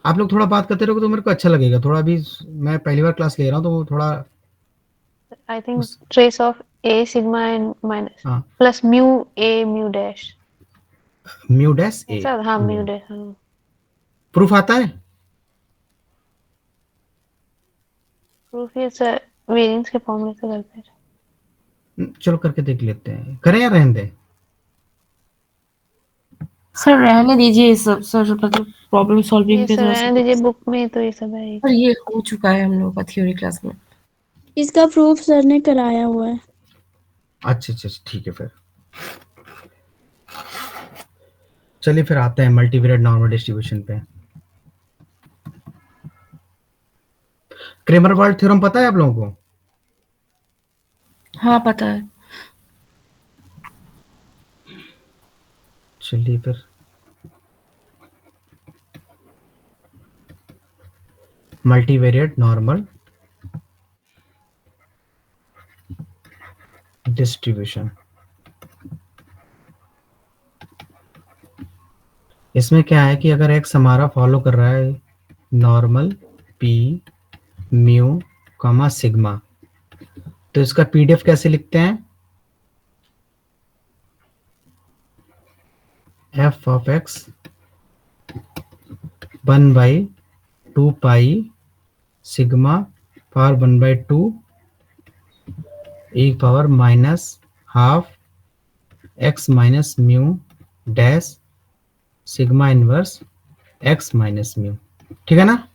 आप लोग थोड़ा बात करते रहोगे तो मेरे को अच्छा लगेगा थोड़ा। अभी मैं पहली बार क्लास ले रहा हूँ तो थोड़ा I think trace of A sigma and minus हाँ plus mu A mu dash mu dash ए ऐसा हाँ म्यू डैश हाँ। प्रूफ आता है। प्रूफ ये सर वेरिएंस के फॉर्मूले से करते हैं। चलो करके देख लेते हैं, करें या रहने दें। सर रहने दीजिए ये सब सर, मतलब प्रॉब्लम सॉल्विंग ये पे सर थोड़ा रहने सा। दीजिए, बुक में तो ये सब है। सर ये हो चुका है हम लोग का थ्योरी क्लास में। इसका प्रूफ सर ने कराया हुआ है। अच्छा अच्छा ठीक है, फिर चलिए फिर आते हैं मल्टीवेरिएट नॉर्मल डिस्ट्रीब्यूशन पे। क्रेमर वाल्ड थ्योरम पता है आप लोगों को। हाँ पता है। चलिए फिर मल्टीवेरिएट नॉर्मल डिस्ट्रीब्यूशन, इसमें क्या है कि अगर x हमारा फॉलो कर रहा है normal p mu comma sigma, तो इसका पीडीएफ कैसे लिखते हैं, f of x 1/2 pi sigma power 1/2 e power minus half x minus mu dash sigma inverse x minus mu. ठीक है ना?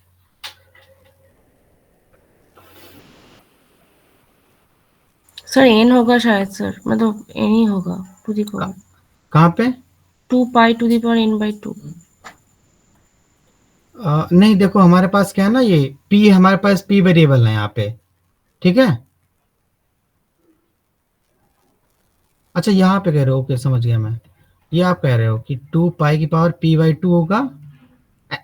सर n होगा शायद सर, मतलब n ही होगा टू दी पावर कहाँ पे? 2 pi to the power n by 2। नहीं देखो हमारे पास क्या है ना, ये p हमारे पास p वेरिएबल है यहाँ पे, ठीक है? अच्छा यहाँ पे कह रहे हो, ओके समझ गया मैं। ये आप कह रहे हो कि 2 पाई की पावर p बाई 2 होगा,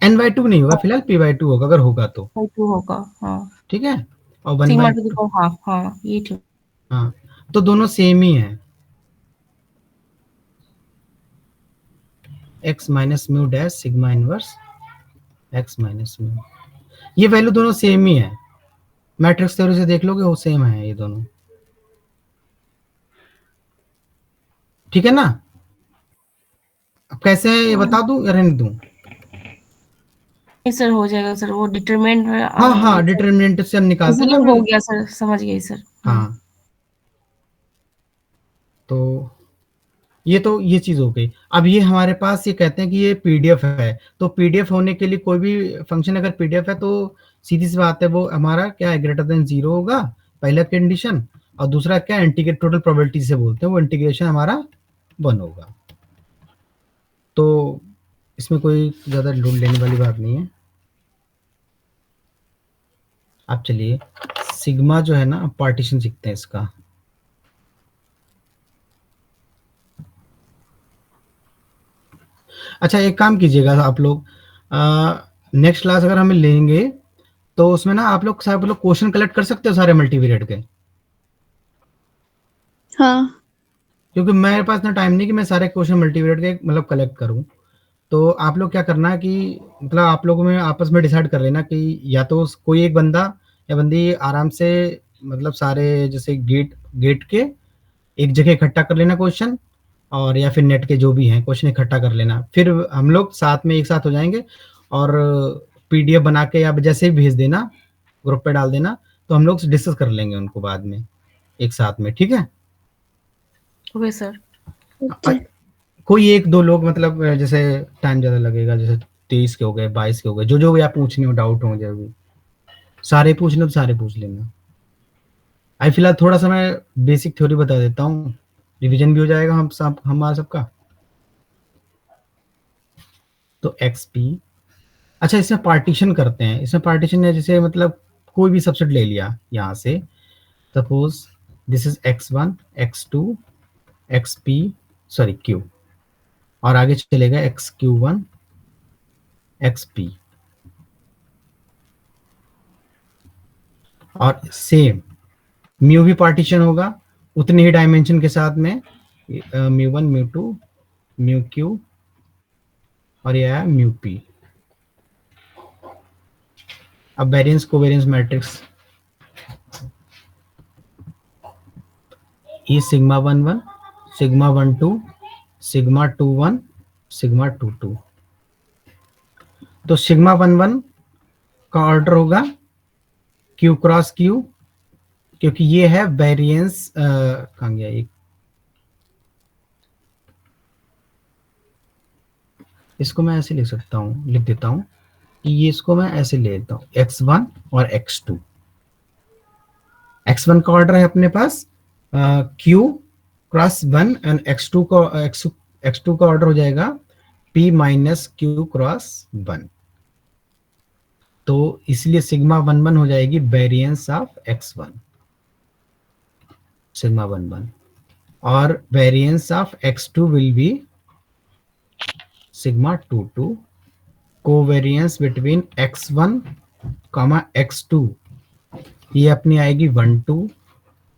n बाई 2 नहीं होगा फिलहाल, p बाई 2 होगा अगर होगा तो, बाई 2 होगा, हाँ। ठीक है? और 1 sigma by two the power half, हाँ ये ठीक। हाँ, तो दोनों सेम ही है, x minus mu dash sigma inverse x minus mu, ये वैल्यू दोनों सेम ही है, मैट्रिक्स थ्योरी से देख लोगे वो सेम है ये दोनों, ठीक है ना? अब कैसे है ये बता दूं या रहने दूं? नहीं सर हो जाएगा सर, वो डिटरमिनेंट में हाँ हाँ, डिटर्मिनेंट से हम निकालते हैं इसीलिए ना हो फिर। गया सर, समझ गई सर। हाँ, तो ये चीज हो गई। अब ये हमारे पास ये कहते हैं कि ये पीडीएफ है, तो पीडीएफ होने के लिए कोई भी फंक्शन अगर पीडीएफ है तो सीधी सी बात है वो हमारा क्या है, ग्रेटर देन 0 होगा पहला कंडीशन, और दूसरा क्या, इंटीग्रेट टोटल प्रोबेबिलिटी से बोलते हैं, वो इंटीग्रेशन हमारा 1 होगा। तो इसमें कोई ज्यादा लोड लेने वाली बात नहीं है। आप चलिए सिग्मा जो है ना, पार्टीशन सीखते हैं इसका। अच्छा एक काम कीजिएगा आप लोग, नेक्स्ट क्लास अगर हमें लेंगे तो उसमें ना आप लोग सारे लोग क्वेश्चन कलेक्ट कर सकते हो सारे मल्टीपीरियड के, हाँ क्योंकि मेरे पास ना टाइम नहीं कि मैं सारे क्वेश्चन मल्टीपीरियड के मतलब कलेक्ट करूं। तो आप लोग क्या करना है कि मतलब आप लोगों में आपस में डिसाइड कर लेना कि या तो कोई एक बंदा या बंदी आराम से मतलब सारे जैसे गेट गेट के एक जगह इकट्ठा कर लेना क्वेश्चन, और या फिर नेट के जो भी हैं क्वेश्चन इकट्ठा कर लेना, फिर हम लोग साथ में एक साथ हो जाएंगे और पीडीएफ बना के या जैसे ही भेज देना, ग्रुप पे डाल देना, तो हम लोग डिस्कस कर लेंगे उनको बाद में एक साथ में, ठीक है? Okay sir. ओके। कोई एक दो लोग मतलब जैसे टाइम ज्यादा लगेगा, जैसे 23 के हो गए, 22 के हो गए, जो जो भी आप पूछने हो डाउट हो जो भी, सारे पूछने तो सारे पूछ लेना। आई फिलहाल थोड़ा सा मैं बेसिक थ्योरी बता देता हूँ, रिवीजन भी हो जाएगा हम सब हमारा सबका। तो एक्स पी, अच्छा इसमें पार्टीशन करते हैं, इसमें पार्टीशन है जैसे मतलब कोई भी सबसेट ले लिया यहाँ से, suppose this is x1 x2 xp sorry q, और आगे चलेगा xq1 xp, और सेम म्यू भी पार्टीशन होगा उतने ही डायमेंशन के साथ में, mu one mu two mu Q, और यह है म्यू पी। अब वेरिएंस कोवेरिएंस मैट्रिक्स, ई सिग्मा 1 1 सिग्मा 1 2 सिग्मा 2 1 सिग्मा 2 2। तो सिग्मा 1 1 का ऑर्डर होगा क्यू क्रॉस क्यू, क्योंकि ये है वेरिएंस कहाँ गया एक, इसको मैं ऐसे लिख सकता हूँ, लिख देता हूँ कि ये इसको मैं ऐसे ले लेता हूँ x1 और x2। x1 का ऑर्डर है अपने पास q क्रॉस 1 एंड x2 का x2 का ऑर्डर हो जाएगा p माइनस क्यू क्रॉस 1। तो इसलिए सिग्मा 1 1 हो जाएगी वेरिएंस ऑफ x1 सिग्मा 1 1, और variance of x2 will be sigma 2 2, covariance between x1 comma x2 ये अपनी आएगी 1 2,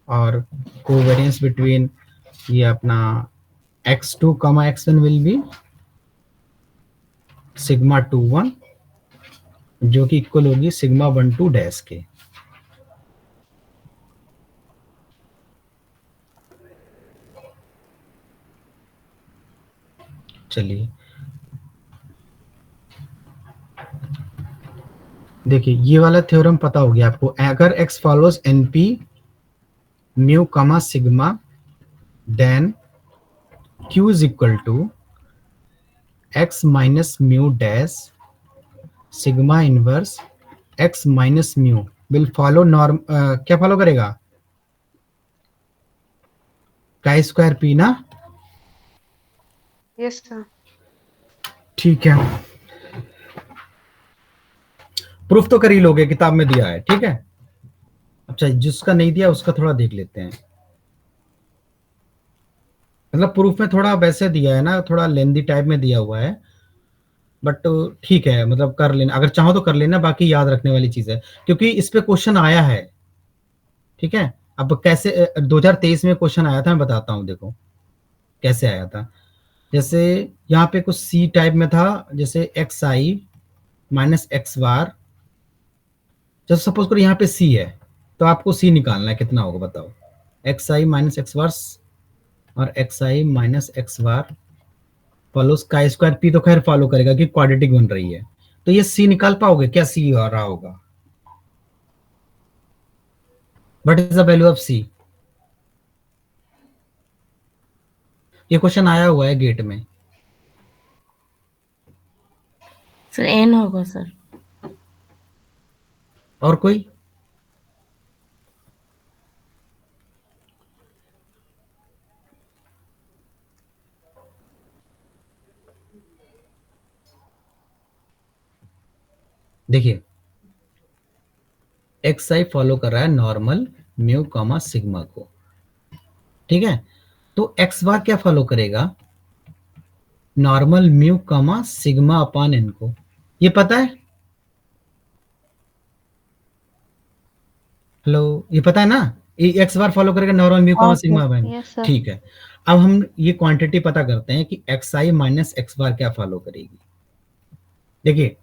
और कोवेरिएंस बिटवीन ये अपना x2 comma x1 will be sigma 2 1, जो कि इक्वल होगी सिग्मा 1 2 डैश के। चलिए देखिए ये वाला थ्योरम पता हो गया आपको, अगर x follows np mu comma sigma then q is equal to x minus mu dash sigma inverse x minus mu will follow norm, क्या फॉलो करेगा, काई स्क्वायर पी ना। Yes sir. ठीक है, प्रूफ तो कर ही लोगे, किताब में दिया है, ठीक है। अच्छा, जिसका नहीं दिया उसका थोड़ा देख लेते हैं। मतलब प्रूफ में थोड़ा वैसे दिया है ना, थोड़ा लेंदी टाइप में दिया हुआ है, बट ठीक है, मतलब कर लेना, अगर चाहो तो कर लेना, बाकी याद रखने वाली चीज है, क्योंकि इस पे क्वेश्चन आया है, ठीक है। अब कैसे 2023 में क्वेश्चन आया था, मैं बताता हूँ, देखो कैसे आया था। जैसे यहाँ पे कुछ सी टाइप में था, जैसे एक्स आई माइनस एक्स बार, जैसे सपोज करो यहाँ पे सी है, तो आपको सी निकालना है, कितना होगा बताओ, एक्स आई माइनस एक्स बार और x I minus X bar follows का स्क्वायर पी, तो खैर फॉलो करेगा कि क्वाड्रेटिक बन रही है, तो ये सी निकाल पाओगे क्या, सी आ रहा होगा, what is the value of C. ये क्वेश्चन आया हुआ है गेट में। सर n होगा सर। और कोई, देखिए एक्स आई फॉलो कर रहा है नॉर्मल म्यू कॉमा सिग्मा को, ठीक है। तो एक्स बार क्या फॉलो करेगा, normal mu comma sigma upon n को, ये पता है, हेलो, ये पता है ना, ये एक्स बार फॉलो करेगा नॉर्मल म्यू कॉमा हाँ sigma sir. Upon, yes sir. ठीक है। अब हम ये क्वांटिटी पता करते हैं कि एक्स आई माइनस एक्स बार क्या फॉलो करेगी। देखिए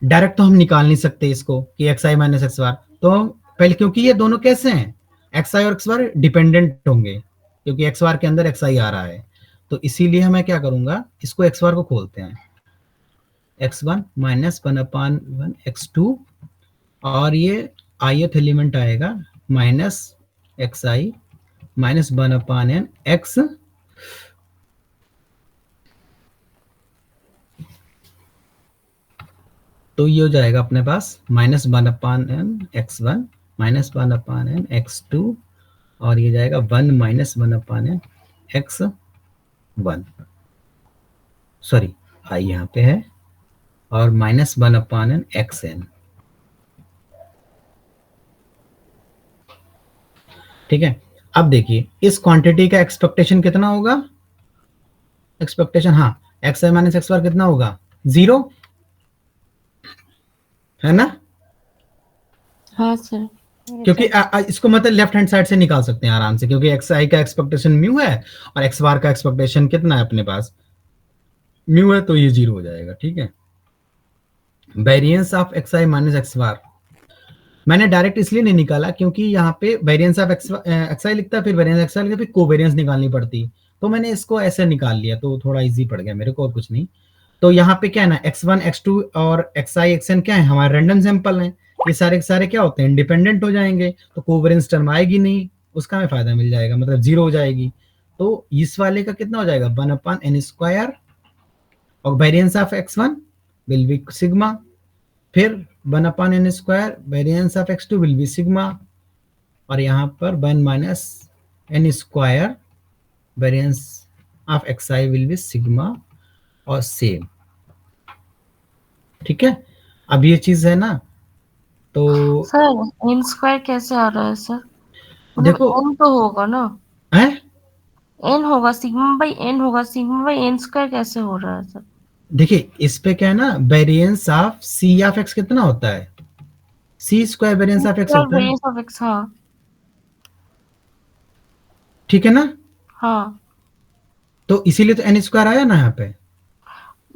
डायरेक्ट तो हम निकाल नहीं सकते इसको कि एक्स आई माइनस एक्स बार, तो हम पहले, क्योंकि ये दोनों कैसे हैं, एक्स आई और एक्स बार डिपेंडेंट होंगे, क्योंकि एक्स बार के अंदर एक्स आई आ रहा है, तो इसीलिए मैं क्या करूंगा, इसको एक्स बार को खोलते हैं, X one minus one upon one X two, और ये ith एलिमेंट आएगा minus X I minus one upon N X, तो ये हो जाएगा अपने पास minus one upon N X one minus one upon N X two, और ये जाएगा one minus one upon N X one, sorry I यहाँ पे है, और minus one upon N X N, ठीक है। अब देखिए इस क्वांटिटी का एक्सपेक्टेशन कितना होगा, एक्सपेक्टेशन, हाँ, एक्स आई माइनस एक्स बार कितना होगा, 0, है ना, हाँ सर। क्योंकि इसको मतलब लेफ्ट हैंड साइड से निकाल सकते हैं आराम से, क्योंकि एक्स आई का एक्सपेक्टेशन म्यू है और एक्स बार का एक्सपेक्टेशन कितना है अपने पास, म्यू है, तो ये 0 हो जाएगा, ठीक है। Variance of X I minus X bar मैंने डायरेक्ट इसलिए नहीं निकाला, क्योंकि यहाँ पे वेरिएंस ऑफ एक्स आई लिखता, फिर वेरिएंस एक्स आई लिखता, फिर कोवेरिएंस निकालनी पड़ती, तो मैंने इसको ऐसे निकाल लिया, तो थोड़ा इजी पड़ गया मेरे को, और कुछ नहीं। तो यहाँ पे क्या है ना, x1 x2 और xi xn क्या है, हमारे रैंडम सैंपल हैं, ये सारे के सारे क्या होते हैं, इंडिपेंडेंट हो जाएंगे, तो कोवेरिएंस टर्म आएगी नहीं, उसका हमें फायदा मिल जाएगा, मतलब 0 हो जाएगी। तो इस वाले का कितना हो जाएगा, 1 अपान एन स्क्वायर, और variance of x1 will be sigma, फिर 1 upon N square variance of x2 will be sigma, और यहाँ पर 1 minus N square variance of xi will be sigma, और सेम, ठीक है। अब ये चीज है ना, तो सर n स्क्वायर कैसे आ रहा है सर, मतलब देखो n तो होगा ना, है, n होगा, सिग्मा बाई n होगा, सिग्मा बाई n स्क्वायर कैसे हो रहा है सर। देखिए इस पे क्या है ना, variance of C of X कितना होता है, C square variance of X square होता है, वेरिएंस ऑफ x, हाँ। ठीक है ना, हाँ तो इसीलिए तो एन स्क्वायर आया ना यहाँ पे,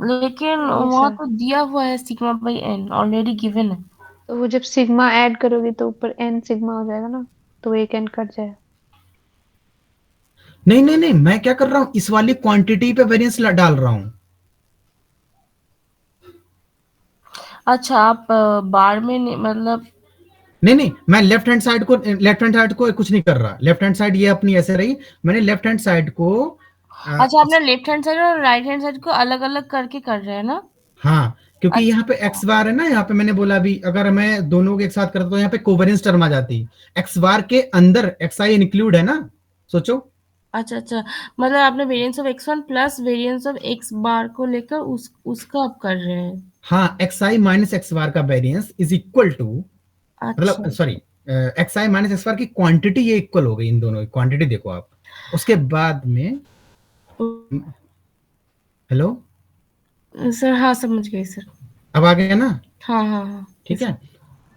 लेकिन Yes, वहाँ sir. तो दिया हुआ है sigma by n already given है। तो वो जब सिग्मा ऐड करोगे तो ऊपर n सिग्मा हो जाएगा ना, तो वो एक n कट जाएगा। नहीं नहीं नहीं, मैं क्या कर रहा हूँ, इस वाली क्वांटिटी पे वेरिएंस डाल रहा हूँ, अच्छा आप बार में मतलब, नहीं नहीं, मैं लेफ्ट हैंड साइड को कुछ नहीं कर रहा, लेफ्ट हैंड साइड ये अपनी ऐसे रही, मैंने लेफ्ट हैंड साइड को अच्छा आपने लेफ्ट हैंड साइड और राइट हैंड साइड को अलग अलग करके कर रहे हैं ना। हाँ, क्योंकि यहाँ पे एक्स बार है ना, यहाँ पे मैंने बोला अभी अगर मैं दोनों के एक साथ करता तो यहाँ पे कोवेरियंस टर्म आ जाती। एक्स बार के अंदर एक्स आई इंक्लूड है ना, सोचो। अच्छा अच्छा, मतलब आपने variance of x1 plus variance of x बार को लेकर उसका आप कर रहे हैं। हाँ, एक्स आई माइनस एक्स बार का वेरिएंस इज इक्वल टू, अच्छा मतलब sorry, x I minus X बार की क्वांटिटी ये इक्वल हो गई, इन दोनों की क्वांटिटी देखो आप। उसके बाद में हेलो सर, हाँ समझ गई सर। अब आ गया ना? हाँ हाँ हाँ ठीक है,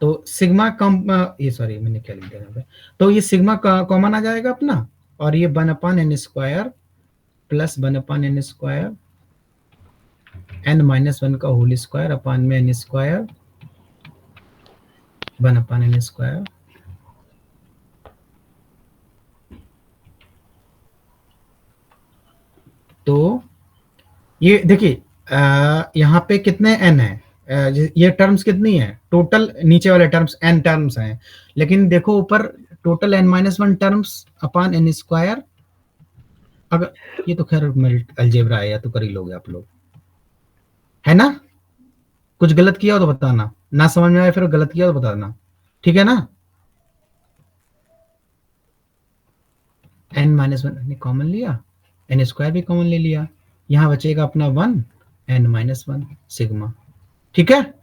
तो सिग्मा कम, ये सॉरी मैंने क्या लिख दिया यहाँ पे, तो ये सिग्मा कॉमन आ जाएगा अपना, और ये 1/n² प्लस 1/n² n-1 का होल स्क्वायर अपान में n², 1/n²। तो ये देखिए यहाँ पे कितने n है, ये टर्म्स कितनी है टोटल, नीचे वाले टर्म्स n टर्म्स हैं, लेकिन देखो ऊपर टोटल n-1 टर्म्स अपान n²। अगर ये तो खैर अलजेब्रा है, या तो कर ही लोगे आप लोग, है ना? कुछ गलत किया हो तो बताना, ना समझ में आए फिर गलत किया तो बताना, ठीक है ना? n-1 कॉमन लिया, n² भी कॉमन ले लिया, यहां बचेगा अपना 1 n-1 सिग्मा, ठीक है?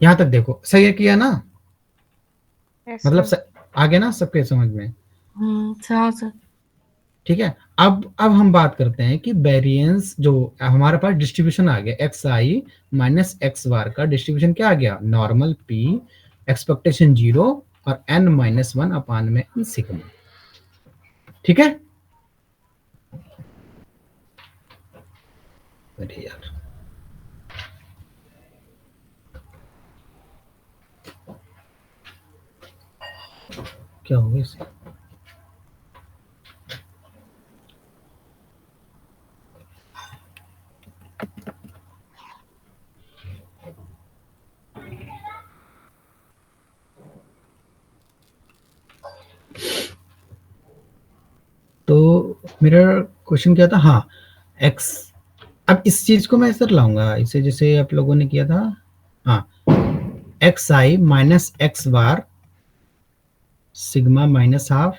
यहां तक देखो सही है, किया ना? Yes, मतलब sir. आ गया ना सबके समझ में? हाँ सर। ठीक है, अब हम बात करते हैं कि वेरिएंस जो हमारे पास डिस्ट्रीब्यूशन आ गया, एक्स आई माइनस एक्स बार का डिस्ट्रीब्यूशन क्या आ गया, नॉर्मल पी, एक्सपेक्टेशन 0 और n-1 अपान में सिग्मा, ठीक है? अरे यार क्या हो गया इसे? तो मेरा क्वेश्चन क्या था, हाँ एक्स, अब इस चीज को मैं इस तरह लाऊंगा, इसे जैसे आप लोगों ने किया था, हाँ, x I minus X bar sigma minus half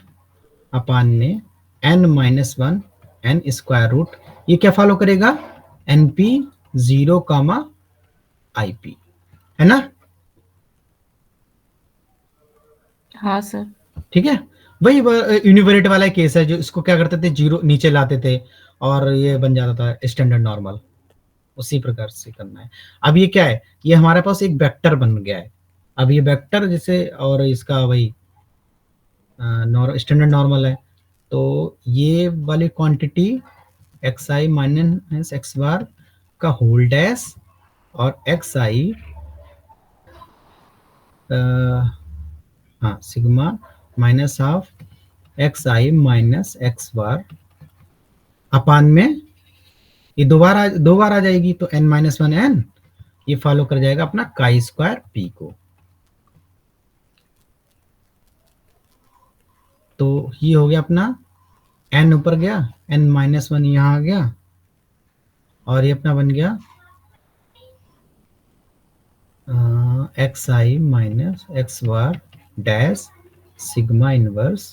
अपान में n-1 n², ये क्या फॉलो करेगा, np 0, ip, है ना? हाँ सर। ठीक है, वही यूनिवेरिएट वाला केस है, जो इसको क्या करते थे, 0 नीचे लाते थे और ये बन जाता था स्टैंडर्ड नॉर्मल, उसी प्रकार से करना है। अब ये क्या है, ये हमारे पास एक वेक्टर बन गया है, अब ये वेक्टर जैसे, और इसका वही स्टैंडर्ड नॉर्मल है, तो ये वाली quantity x I minus X बार का होल डैश और एक्स आई हाँ sigma minus half x I minus X बार अपान में, ये दो बार आ जाएगी, तो n-1 n, ये फॉलो कर जाएगा अपना chi² p को। तो ये हो गया अपना n ऊपर गया, n-1 यहाँ आ गया, और ये अपना बन गया x I minus X bar dash sigma inverse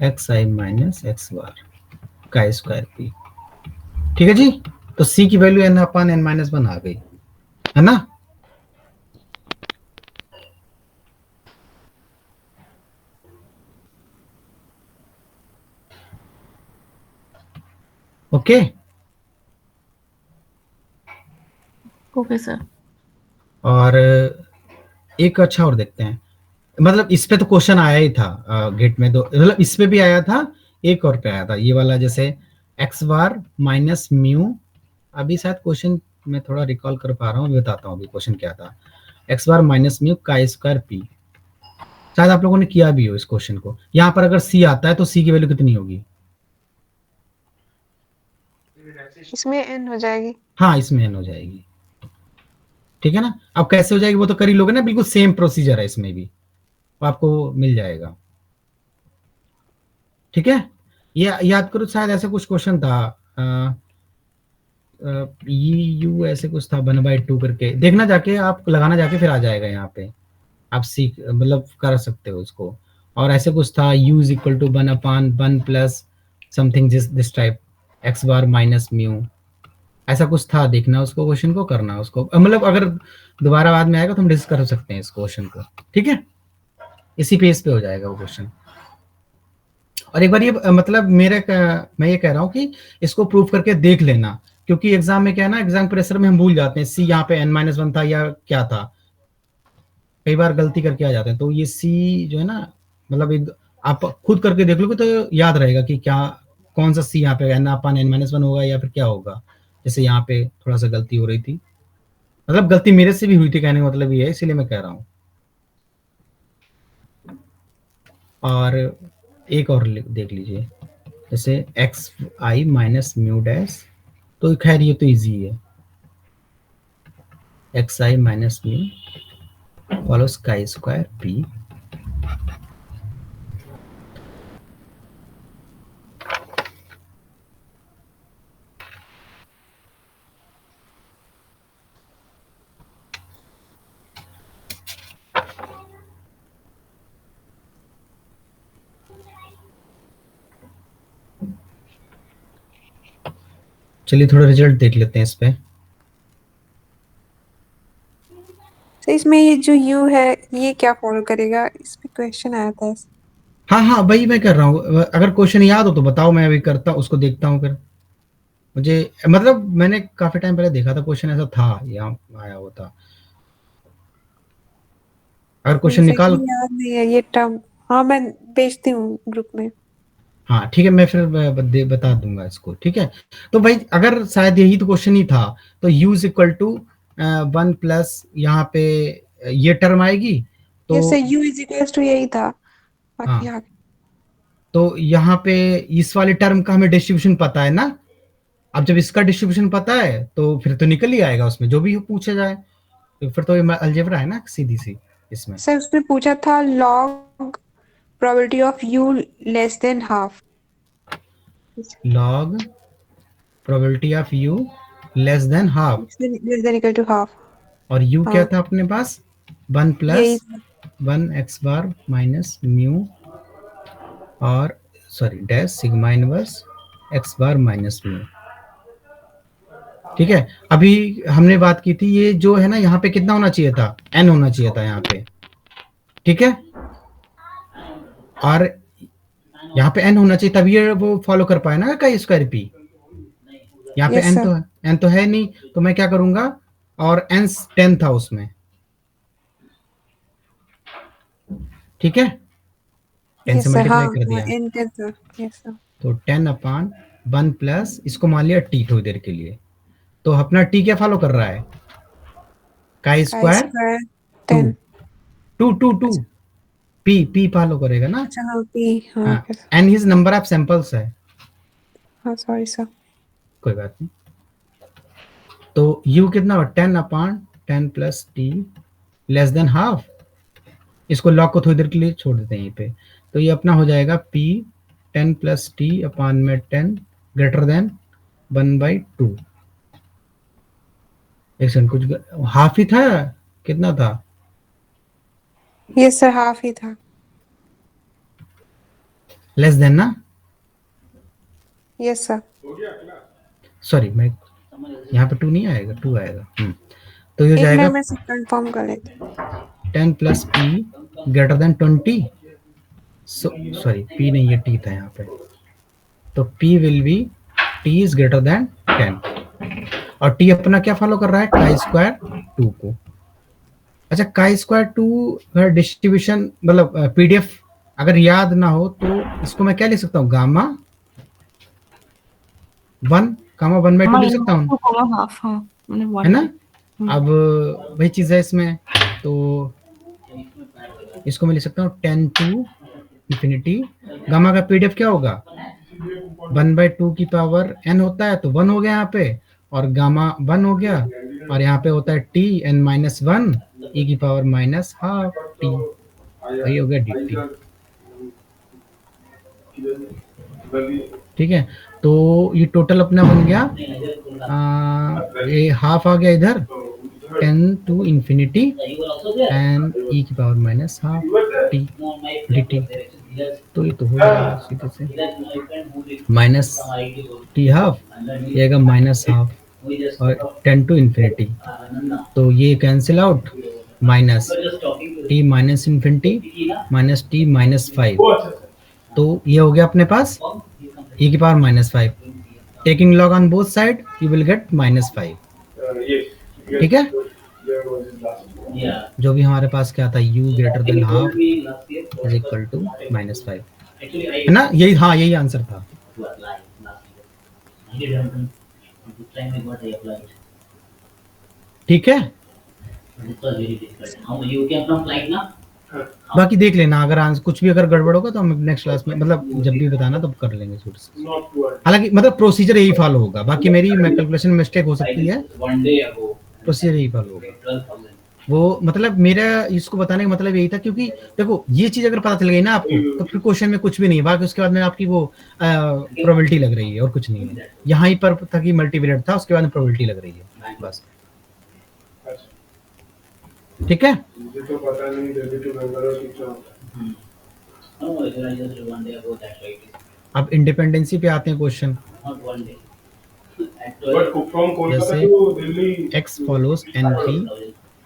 x I minus X bar chi² p, ठीक है जी? तो c की वैल्यू n/n-1 आ गई, है ना? Okay okay sir. और एक अच्छा और देखते हैं, मतलब इस पे तो क्वेश्चन आया ही था गेट में, तो मतलब इस पे भी आया था, एक और पे आया था, ये वाला जैसे एक्स बार माइनस म्यू, अभी शायद क्वेश्चन मैं थोड़ा रिकॉल कर पा रहा हूँ, बताता हूँ अभी क्वेश्चन क्या था, x bar minus mu chi² p, शायद आप लोगों ने किया भी हो इस क्वेश्चन को। यहाँ पर अगर c आता है तो c की वैल्यू कितनी होगी, इसमें n हो जाएगी। हाँ इसमें n हो जाएगी, ठीक है ना? अब कैसे हो जाएगी वो तो कर ही लोगे ना, बिल्कुल सेम प्रोसीजर है इसमें भी, आपको मिल जाएगा, ठीक है? ये याद करो, शायद ऐसा कुछ क्वेश्चन था, यू ऐसे कुछ था, 1/2 करके देखना, जाके आप लगाना, जाके फिर आ जाएगा यहाँ पे, आप सीख मतलब कर सकते हो इसको। और ऐसे कुछ था, u is equal to 1/1 plus something this type x bar minus mu, ऐसा कुछ था, देखना उसको, क्वेश्चन को करना उसको, मतलब अगर दोबारा बाद में आएगा तो हम डिस्कस कर सकते हैं इस क्वेश्चन को, ठीक है, इसी पेज पे हो जाएगा वो क्वेश्चन। और एक बार ये मतलब मैं ये कह रहा हूँ कि इसको प्रूफ करके देख लेना, क्योंकि एग्जाम में क्या है ना, एग्जाम प्रेशर में हम भूल जाते हैं सी यहाँ पे n-1 था या क्या था, कई बार गलती करके आ जाते हैं, तो ये सी जो है ना, मतलब एक आप खुद करके देख लोगे तो याद रहेगा कि क्या, कौन सा सी यहाँ पे n/n-1 होगा या फिर क्या होगा। जैसे यहाँ पे थोड़ा सा गलती हो रही थी, मतलब गलती मेरे से भी हुई थी, कहने का मतलब ये है, इसीलिए मैं कह रहा हूँ। और एक और देख लीजिए, जैसे X I minus mu dash, तो खैर ये तो इजी है, X I minus mu follows chi square P. चलिए थोड़ा रिजल्ट देख लेते हैं इस पे। तो इसमें ये जो u है ये क्या फॉलो करेगा, इस पे क्वेश्चन आया था। हाँ हाँ, वही मैं कर रहा हूँ, अगर क्वेश्चन याद हो तो बताओ, मैं अभी करता उसको, देखता हूँ फिर। मुझे मतलब मैंने काफी टाइम पहले देखा था क्वेश्चन, ऐसा था यहाँ आया हुआ था, अगर क्वेश्चन निकाल। एग्जैक्टली याद नहीं है ये टर्म। हाँ मैं भेजती हूँ ग्रुप में। हाँ ठीक है, मैं फिर बता दूंगा इसको, ठीक है। तो भाई अगर शायद यही तो क्वेश्चन ही था, तो u is equal to 1 plus यहाँ पे ये टर्म आएगी, तो ये से u इज इक्वल टू यही था, बाकी हाँ, आगे। तो यहाँ पे इस वाले टर्म का हमें डिस्ट्रीब्यूशन पता है ना, अब जब इसका डिस्ट्रीब्यूशन पता है तो फिर तो निकल ही आएगा उसमें जो भी पूछा जाए, तो फिर तो ये अलजेब्रा है ना सीधी सी इसमें। सर उसने पूछा था log probability of u less than half। log probability of u less than half, less than equal to half। और u क्या हाँ था अपने पास, 1 यही plus 1 X bar minus mu, और sorry dash sigma inverse X bar minus mu, ठीक है। अभी हमने बात की थी, ये जो है ना यहाँ पे कितना होना चाहिए था, n होना चाहिए था यहाँ पे, ठीक है, और यहाँ पे n होना चाहिए, तभी ये वो फॉलो कर पाए ना का स्क्वायर पी, यहाँ पे यस सर। n तो है नहीं, तो मैं क्या करूंगा, और n 10 था उसमें, ठीक है, 10 से यस सर। हाँ मल्टीप्लाई कर हाँ दिया, n 10 सर। Yes sir. तो 10/1 प्लस इसको मान लिया t थोड़ी देर के लिए, तो अपना t क्या फॉलो कर रहा है, काई chi square square 2, 10। 2 p follow करेगा ना। अच्छा हाँ p। हाँ हाँ, okay sir. N his number of samples है, हाँ सॉरी सर। कोई बात नहीं। तो u कितना हो, 10/10 plus t less than half, इसको लॉग को थोड़ी देर के लिए छोड़ देते हैं यहीं पे, तो ये अपना हो जाएगा p 10 प्लस t अपान में 10 ग्रेटर देन 1/2। एक सेकंड, कुछ हाफ ही था, कितना था, यस सर हाफ ही था। लेस देन ना, यस सर। सॉरी मैं यहाँ पे 2 नहीं आएगा, 2 आएगा, तो ये हो एक जाएगा मिनट में से कंफर्म कर लेती हूँ। 10 plus p greater than 20, sorry p नहीं, ये t था यहाँ पे, तो p will be t is greater than 10, और t अपना क्या फॉलो कर रहा है, काई स्क्वायर 2 को। अच्छा, काई स्क्वायर 2 डिस्ट्रीब्यूशन मतलब पीडीएफ अगर याद ना हो तो इसको मैं क्या लिख सकता हूँ, गामा 1/2 लिख सकता हूँ, 2, हाँ मैंने है ना। 1 अब वही चीज है इसमें, तो इसको मैं लिख सकता हूँ 10 टू इंफिनिटी, गामा का पीडीएफ क्या होगा, 1/2 की पावर n होता है, तो 1 हो गया यहाँ पे, और गामा 1 हो गया, और यहाँ पे होता है t n-1 e की पावर माइनस हाफ t, वही हो गया dt। ठीक है, तो ये टोटल अपना बन गया ये हाफ आ गया इधर 10 to infinity and e की power minus half t dt, तो ये तो हो जाएगा सीधे से माइनस टी हाफ, ये आएगा माइनस हाफ और 10 to infinity, तो ये cancel out minus T minus infinity minus T minus 5, तो ये हो गया अपने पास e की power minus 5, taking log on both side you will get minus 5, ठीक है। जो भी हमारे पास क्या था u greater than half is equal to minus 5, है ना, यही, हाँ यही आंसर था। ठीक है, बाकी देख लेना, अगर आंसर कुछ भी अगर गड़बड़ होगा तो हम नेक्स्ट क्लास में मतलब जब भी बताना तब कर लेंगे शुरू से, हालांकि मतलब प्रोसीजर यही फॉलो होगा, बाकी मेरी कैलकुलेशन में मिस्टेक हो सकती है, प्रोसीजर यही फॉलो होगा। वो मतलब मेरा इसको बताने का मतलब यही था, क्योंकि देखो ये चीज अगर पता चल गई ना आपको तो फिर क्वेश्चन में कुछ भी नहीं है, बाकी उसके बाद में आपकी वो प्रोबेबिलिटी लग रही है और कुछ नहीं है, यहाँ ही पर था कि मल्टीवेरिएट था, उसके बाद में प्रोबेबिलिटी लग रही है बस, ठीक है। मुझे तो पता नहीं दिल्ली टू बेंगलुरु कितना होता है। अब इंडिपेंडेंसी पे आते हैं क्वेश्चन, बट फ्रॉम कोलकाता जैसे to Delhi x follows np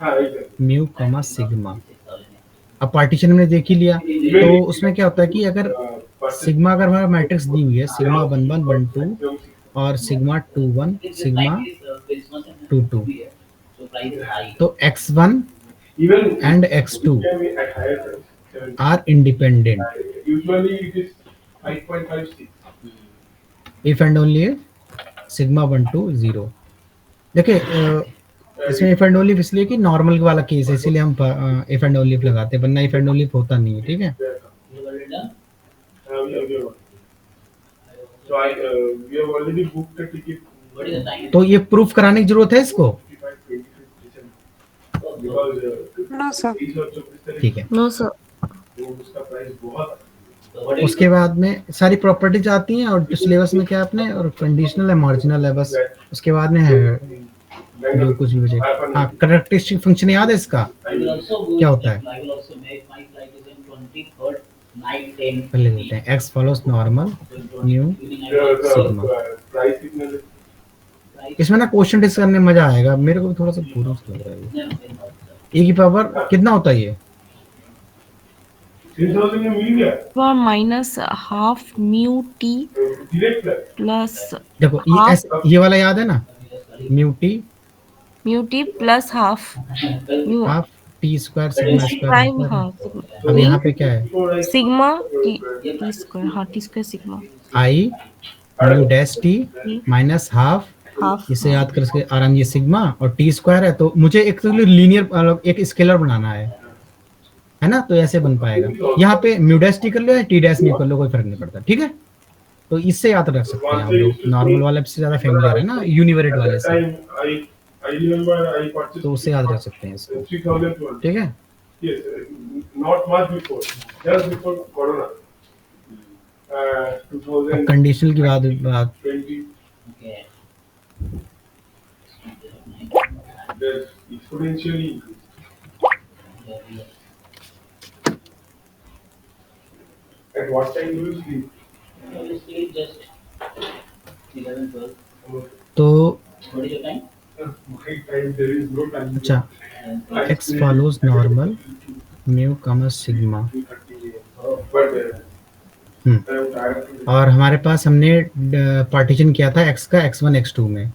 हाँ म्यू कॉमा सिग्मा, अब पार्टीशन हमने देख ही लिया, तो उसमें क्या होता है कि अगर सिग्मा अगर हमारा मैट्रिक्स दी हुई है सिग्मा 1 1 1 2 और सिग्मा 2 1 सिग्मा 2 2, तो x1 even and x2 can be at higher price. are independent Usually it is 5.56. if and only if sigma 1 to 0। देखिए इसमें if and only if इसलिए कि नॉर्मल वाला केस है, इसीलिए हम if and only if लगाते हैं, वरना if and only if होता नहीं है, ठीक है। So we have already booked the ticket. तो ये प्रूफ कराने की जरूरत है इसको, नो सर। ठीक है। नो सर, उसका प्राइस बहुत, उसके बाद में सारी प्रॉपर्टीज आती हैं और सिलेबस में क्या अपने और कंडीशनल है मार्जिनल है, बस उसके बाद में है जो कुछ भी बचेगा। हाँ, कैरेक्टरिस्टिक फंक्शन याद है इसका क्या होता है, पहले देखते हैं x follows normal new sigma. Price कितने, इसमें ना क्वेश्चन डिस्कस करने में मजा आएगा, मेरे को भी थोड़ा सा बोरिंग लग रहा है। e की पावर कितना होता है ये 3000 में मिल गया power minus half mu T direct plus देखो ये वाला याद है ना, mu T plus half mu half T square sigma prime, square. हाँ अब यहाँ पे क्या है सिग्मा टी स्क्वायर, हाँ T square sigma I mu dash T minus half, half, इसे याद कर सके आराम, ये सिग्मा और टी स्क्वायर है, तो मुझे एक तो लीनियर एक स्केलर बनाना है ना, तो ऐसे बन पाएगा। यहाँ पे म्यू डैश टी कर लो या टी डैश म्यू कर लो, कोई फर्क नहीं पड़ता, ठीक है। तो इससे याद रख सकते हैं हम लोग, नॉर्मल वाले से ज्यादा फेमिलियर है ना यूनिवेरिएट वाले से, I remember I purchased तो उससे याद रख सकते हैं इसको, 3012. ठीक है। Yes, not much before, just before Corona. 2020. Conditional की बात There's exponentially increased. At what time do you sleep? तो My time, there is no time. अच्छा x follows normal mu comma sigma, But I'm tired to और हमारे पास हमने partition किया था x का x1 x2 में,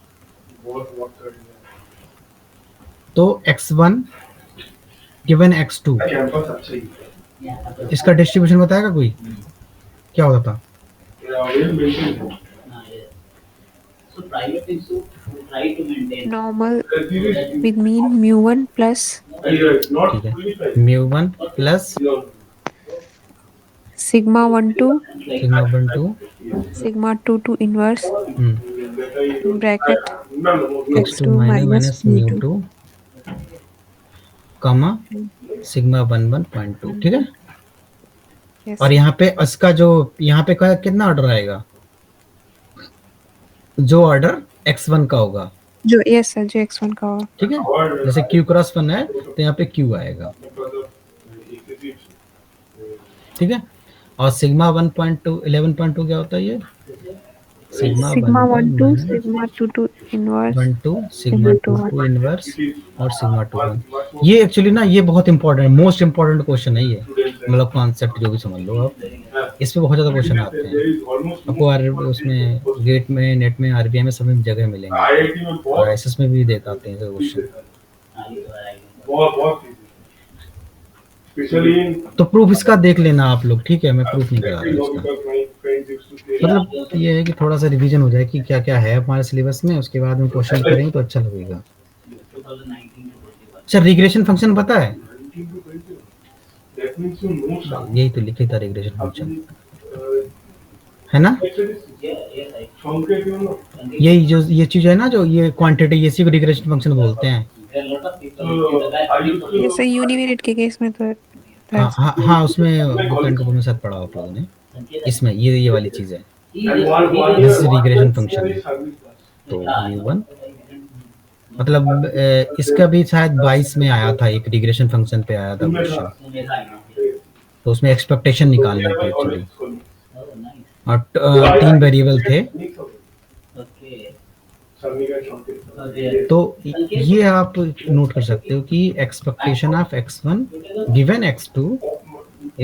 work करना। तो x1 गिवन x2 कैंपस अच्छा ही है। इसका डिस्ट्रीब्यूशन बताएगा कोई, क्या होता था? Well maintained है। Normal Seriously, with mean mu1 plus not ठीक है, fully priced. Mu 1 plus sigma 1 2 sigma 1 2 sigma 2 2 inverse bracket x2 minus mu 2 comma sigma 1 1.2, ठीक है। Yes. और यहाँ पे इसका जो यहाँ पे कितना ऑर्डर आएगा, जो ऑर्डर x1 का होगा, जो yes सर, जो x1 का होगा। ठीक है। जैसे q क्रॉस 1 है तो यहाँ पे q आएगा, ठीक है। और सिग्मा 1.2 11.2 क्या होता है ये, sigma sigma 1 2 1 sigma 2 2 inverse 1 2 sigma 2 2 inverse और सिग्मा 2 1। ये एक्चुअली ना ये बहुत इंपॉर्टेंट, मोस्ट इंपॉर्टेंट क्वेश्चन है ये, मतलब कॉन्सेप्ट जो भी समझ लो आप, इस पे बहुत ज्यादा क्वेश्चन आते हैं आपको। उसमें गेट में, नेट में, आरबीआई में सभी जगह मिलेंगे और एसएस में भी देख आते हैं क्वेश्चन। तो प्रूफ इसका देख लेना आप लोग, ठीक है। मैं प्रूफ नहीं करा रहा इसका, मतलब ये है कि थोड़ा सा रिवीजन हो जाए कि क्या क्या है हमारे सिलेबस में, उसके बाद में क्वेश्चन करेंगे तो अच्छा लगेगा। अच्छा, रिग्रेशन फंक्शन पता है, यही तो लिखे था रिग्रेशन फंक्शन, है ना। यही जो ये चीज है ना, जो ये क्वांटिटी, इसी को रिग्रेशन फंक्शन बोलते हैं। जैसे यूनिवेरिएट के केस में तो हाँ हाँ हाँ, उसमें बुक में साथ पढ़ा आप लोगों ने, इसमें ये वाली चीज है, दिस इज रिग्रेशन फंक्शन। तो u1 मतलब इसका भी शायद 22 में आया था, एक रिग्रेशन फंक्शन पे आया था क्वेश्चन, तो उसमें एक्सपेक्टेशन निकालना था एक्चुअली, और 3 वेरिएबल थे। तो ये आप नोट कर सकते हो कि expectation of x1 given x2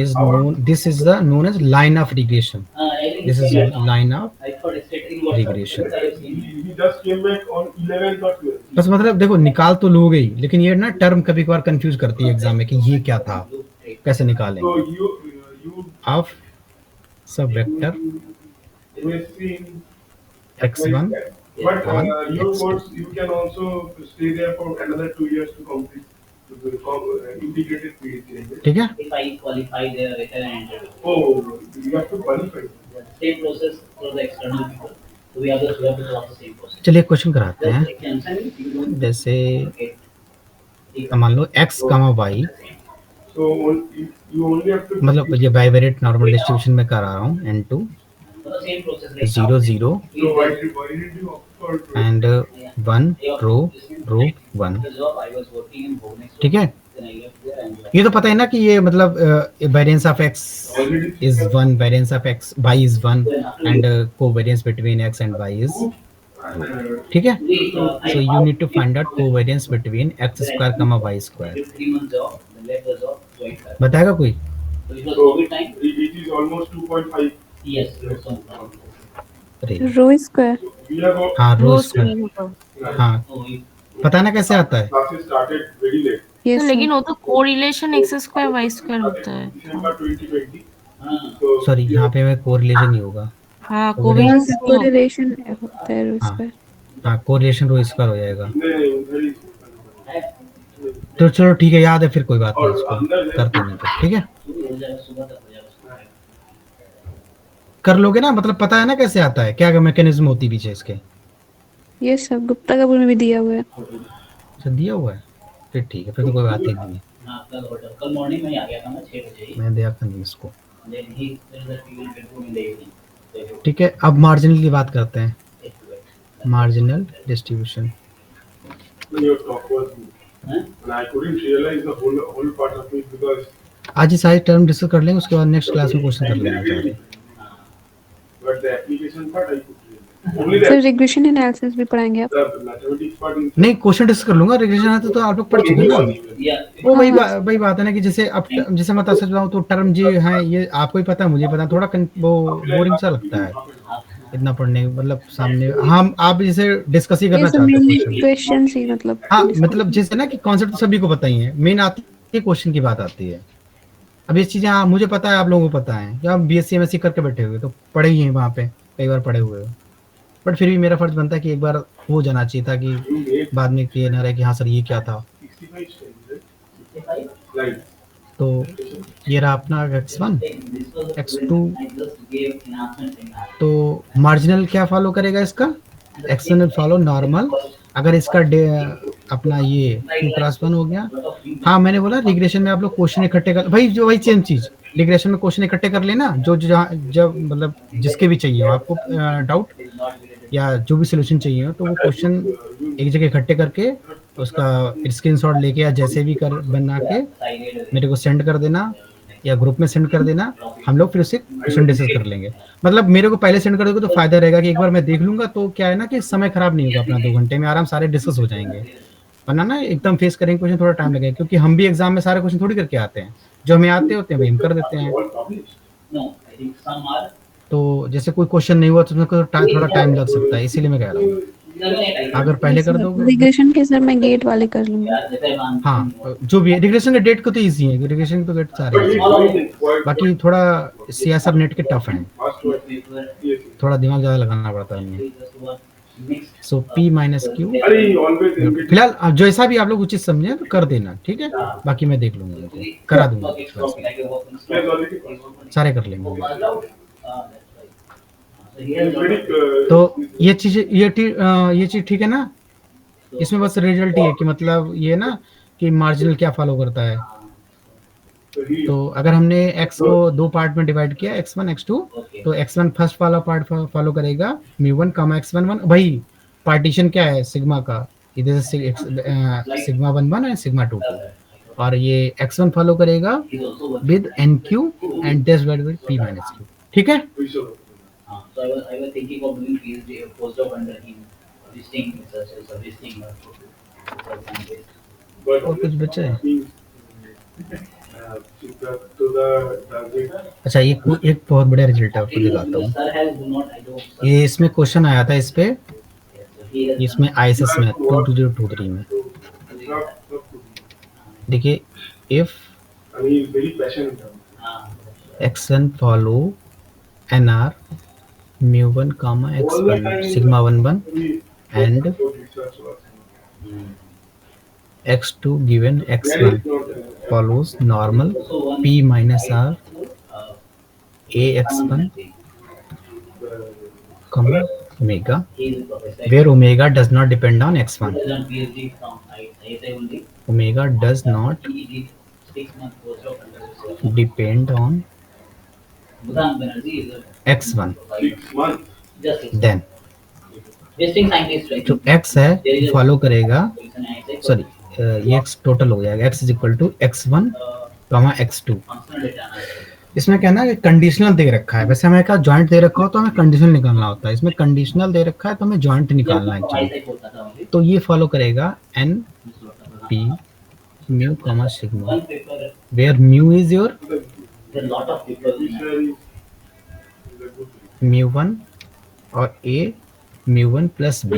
is known, this is the known as line of regression, this is line of regression। बस मतलब देखो, निकाल तो लोगे ही, लेकिन ये ना टर्म कभी कभार कंफ्यूज करती है एग्जाम में कि ये क्या था, कैसे निकालेंगे। ऑफ सब vector x1 But your course, you can also stay there for another 2 years to complete the integrated PhD. ठीक है। If I qualify there later and interview. Oh, you have to qualify. Same process for the external people. So we have to follow the same process. चलिए question कराते हैं। जैसे मान लो x, y, So you only have to. मतलब ये bivariate normal distribution में करा रहा हूँ, n2 0 0 So why did you opt for? and 1 रो 1, ठीक है। ये तो पता है ना कि ये मतलब variance of x is 1, variance of x y is 1 and covariance between x and y is 2, ठीक है। So you need to find out covariance between x square comma y square. बताएगा कोई? So it is almost 2.5. Yes. Rho square. We have हाँ, रो square, हाँ पता ना कैसे आता है। classes started very late. Yes लेकिन वो तो correlation x square y square होता है। December 2020. So सॉरी, यहाँ पे मैं कोरिलेशन ही होगा, हाँ, कोवेरिएंस नहीं होता। कोरिलेशन होता है रो हाँ स्क्वायर। हाँ, कोरिलेशन रो स्क्वायर हो जाएगा। very. तो चलो ठीक है, याद है, फिर कोई बात नहीं, इसको करते नहीं तो, ठीक है। कर लोगे ना, मतलब पता है ना कैसे आता है, क्या मैकेनिज्म होती है पीछे इसके। ये सब गुप्ता कपूर में भी दिया हुआ है। अच्छा, दिया हुआ है, फिर ठीक है, फिर तो कोई बात ही नहीं है। कल मॉर्निंग में आ गया था मैं 6 बजे। मैं देखा नहीं इसको, Then he said that he will get home in the evening. ठीक है। अब मार्जिनल की बात करते हैं, marginal distribution. Your talk was good. And I couldn't realize the whole part of it because आज ये सारे टर्म डिस्कस कर लेंगे, उसके बाद नेक्स्ट क्लास में क्वेश्चन कर लेंगे सारे। but the application part I could realize. Only the, sir regression analysis भी पढ़ाएंगे आप? the mathematics part in नहीं, क्वेश्चन डिस्कस कर लूंगा, रिग्रेशन है तो आप लोग पढ़ चुके हैं ना। Yeah. वो वही बात है ना कि जैसे अब जैसे मैं सच बताऊं तो टर्म जी है, ये आपको ही पता है, मुझे पता है, थोड़ा वो बोरिंग सा लगता है इतना पढ़ने, मतलब सामने हम आप जैसे डिस्कस ही करना ये सब चाहते मेनली हैं। क्वेश्चन ही मतलब। हाँ, मतलब जैसे ना कि कॉन्सेप्ट तो सभी को पता ही है, मेन आती है क्वेश्चन की बात आती है। अब ये चीजें मुझे पता है, आप लोगों को पता है, कि आप बीएससी एमएससी करके बैठे हुए तो पढ़े ही हैं वहाँ पे, कई बार पढ़े हुए हो, बट फिर भी मेरा फर्ज बनता है कि एक बार हो जाना चाहिए था कि बाद में क्लियर ना रहे कि हाँ सर ये क्या था। 65 steps, right? तो ये रहा अपना x1 x2, तो मार्जिनल क्या फॉलो करेगा इसका, x1 फॉलो नॉर्मल। अगर इसका अपना ये q क्रॉस 1 हो गया, हाँ मैंने बोला रिग्रेशन में आप लोग क्वेश्चन इकट्ठे कर, वही सेम चीज रिग्रेशन में क्वेश्चन इकट्ठे कर लेना, जो जब मतलब जिसके भी चाहिए हो आपको डाउट या जो भी सोल्यूशन चाहिए हो, तो वो क्वेश्चन एक जगह इकट्ठे करके उसका स्क्रीनशॉट लेके या जैसे भी कर बना के मेरे को सेंड कर देना या ग्रुप में सेंड कर देना, हम लोग फिर उसे क्वेश्चन डिस्कस कर लेंगे। मतलब मेरे को पहले सेंड कर दोगे तो फायदा रहेगा कि एक बार मैं देख लूंगा, तो क्या है ना कि समय खराब नहीं होगा, अपना 2 घंटे में आराम सारे डिस्कस हो जाएंगे। वरना ना एकदम फेस करेंगे क्वेश्चन थोड़ा टाइम लगेगा, क्योंकि हम भी एग्जाम में सारे क्वेश्चन थोड़ी करके आते हैं, जो हमें आते होते हैं वही हम कर देते हैं। All published? No, I think some are. तो जैसे कोई क्वेश्चन नहीं हुआ तो उसमें थोड़ा टाइम लग सकता है, इसीलिए मैं कह रहा हूँ अगर पहले कर दोगे। रिग्रेशन के सर मैं गेट वाले कर लूंगी। Yeah, that I'm answering. हाँ, जो भी रिग्रेशन के डेट को तो इजी है, रिग्रेशन तो गेट सारे हैं। बाकी थोड़ा CSR नेट के टफ हैं, थोड़ा दिमाग ज्यादा लगाना पड़ता है इनमें। सो P माइनस Q फिलहाल अब जैसा भी आप लोग उचित समझे तो कर देना, ठीक है। बाकी मैं देख लूंगा, उनको करा दूंगा, सारे कर लेंगे। तो ये चीज ठीक है ना। इसमें बस रिजल्ट ही है कि मतलब ये ना कि मार्जिनल क्या फॉलो करता है। तो अगर हमने x को 2 पार्ट में डिवाइड किया, x1 x2, तो x1 फर्स्ट वाला पार्ट फॉलो करेगा μ1 x1 1। भाई पार्टीशन क्या है सिग्मा का, इधर से सिग्मा 1 1 एंड सिग्मा 2 2, और ये x1 फॉलो करेगा with nq and this divided by p minus q, ठीक है। So I was thinking of doing PhD postdoc under him, this thing, this thing. और कुछ बचा है? अच्छा, ये एक बहुत बड़ा रिजल्ट है, आपको दिखाता हूँ। Sir has do not, I don't. ये इसमें क्वेश्चन आया था इस पे, इसमें ISS में 2023 में। देखिए, if x1 follow nr μ1 x1 sigma 1 1 and x2 given x1 follows normal p minus r ax1 comma omega, where omega does not depend on x1. PhD from ISI only. Omega does not He did 6 months postdoc under depend on Bhutan Banerjee is a x1. 6 months. just Then visiting scientist, right? जो x है follow करेगा, sorry ये x total हो जाएगा, x is equal to x1 x2। Functional data analysis. इसमें कहना है conditional दे रखा है, वैसे हमें कहा जॉइंट दे रखा हो तो हमें कंडीशनल निकालना होता है, इसमें कंडीशनल दे रखा है तो हमें जॉइंट निकालना है एक्चुअली। ISI होता था only. तो ये फॉलो करेगा n p mu sigma, One paper, where mu is your there are lot of people in mu1 और a mu1 plus b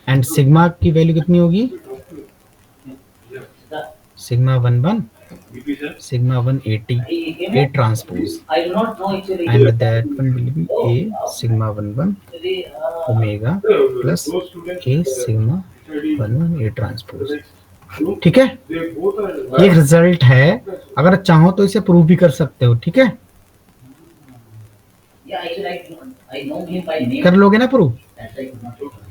and sigma की वैल्यू कितनी होगी, sigma 1 1 sigma 180 a transpose, I do not know actually. and that one will be a sigma 1 1 omega plus a sigma 1 1 a transpose, ठीक है। ये result है, अगर चाहो तो इसे प्रूव भी कर सकते हो, ठीक है। Yeah, actually I know him by name. कर लोगे ना prove? That's why I could not take him.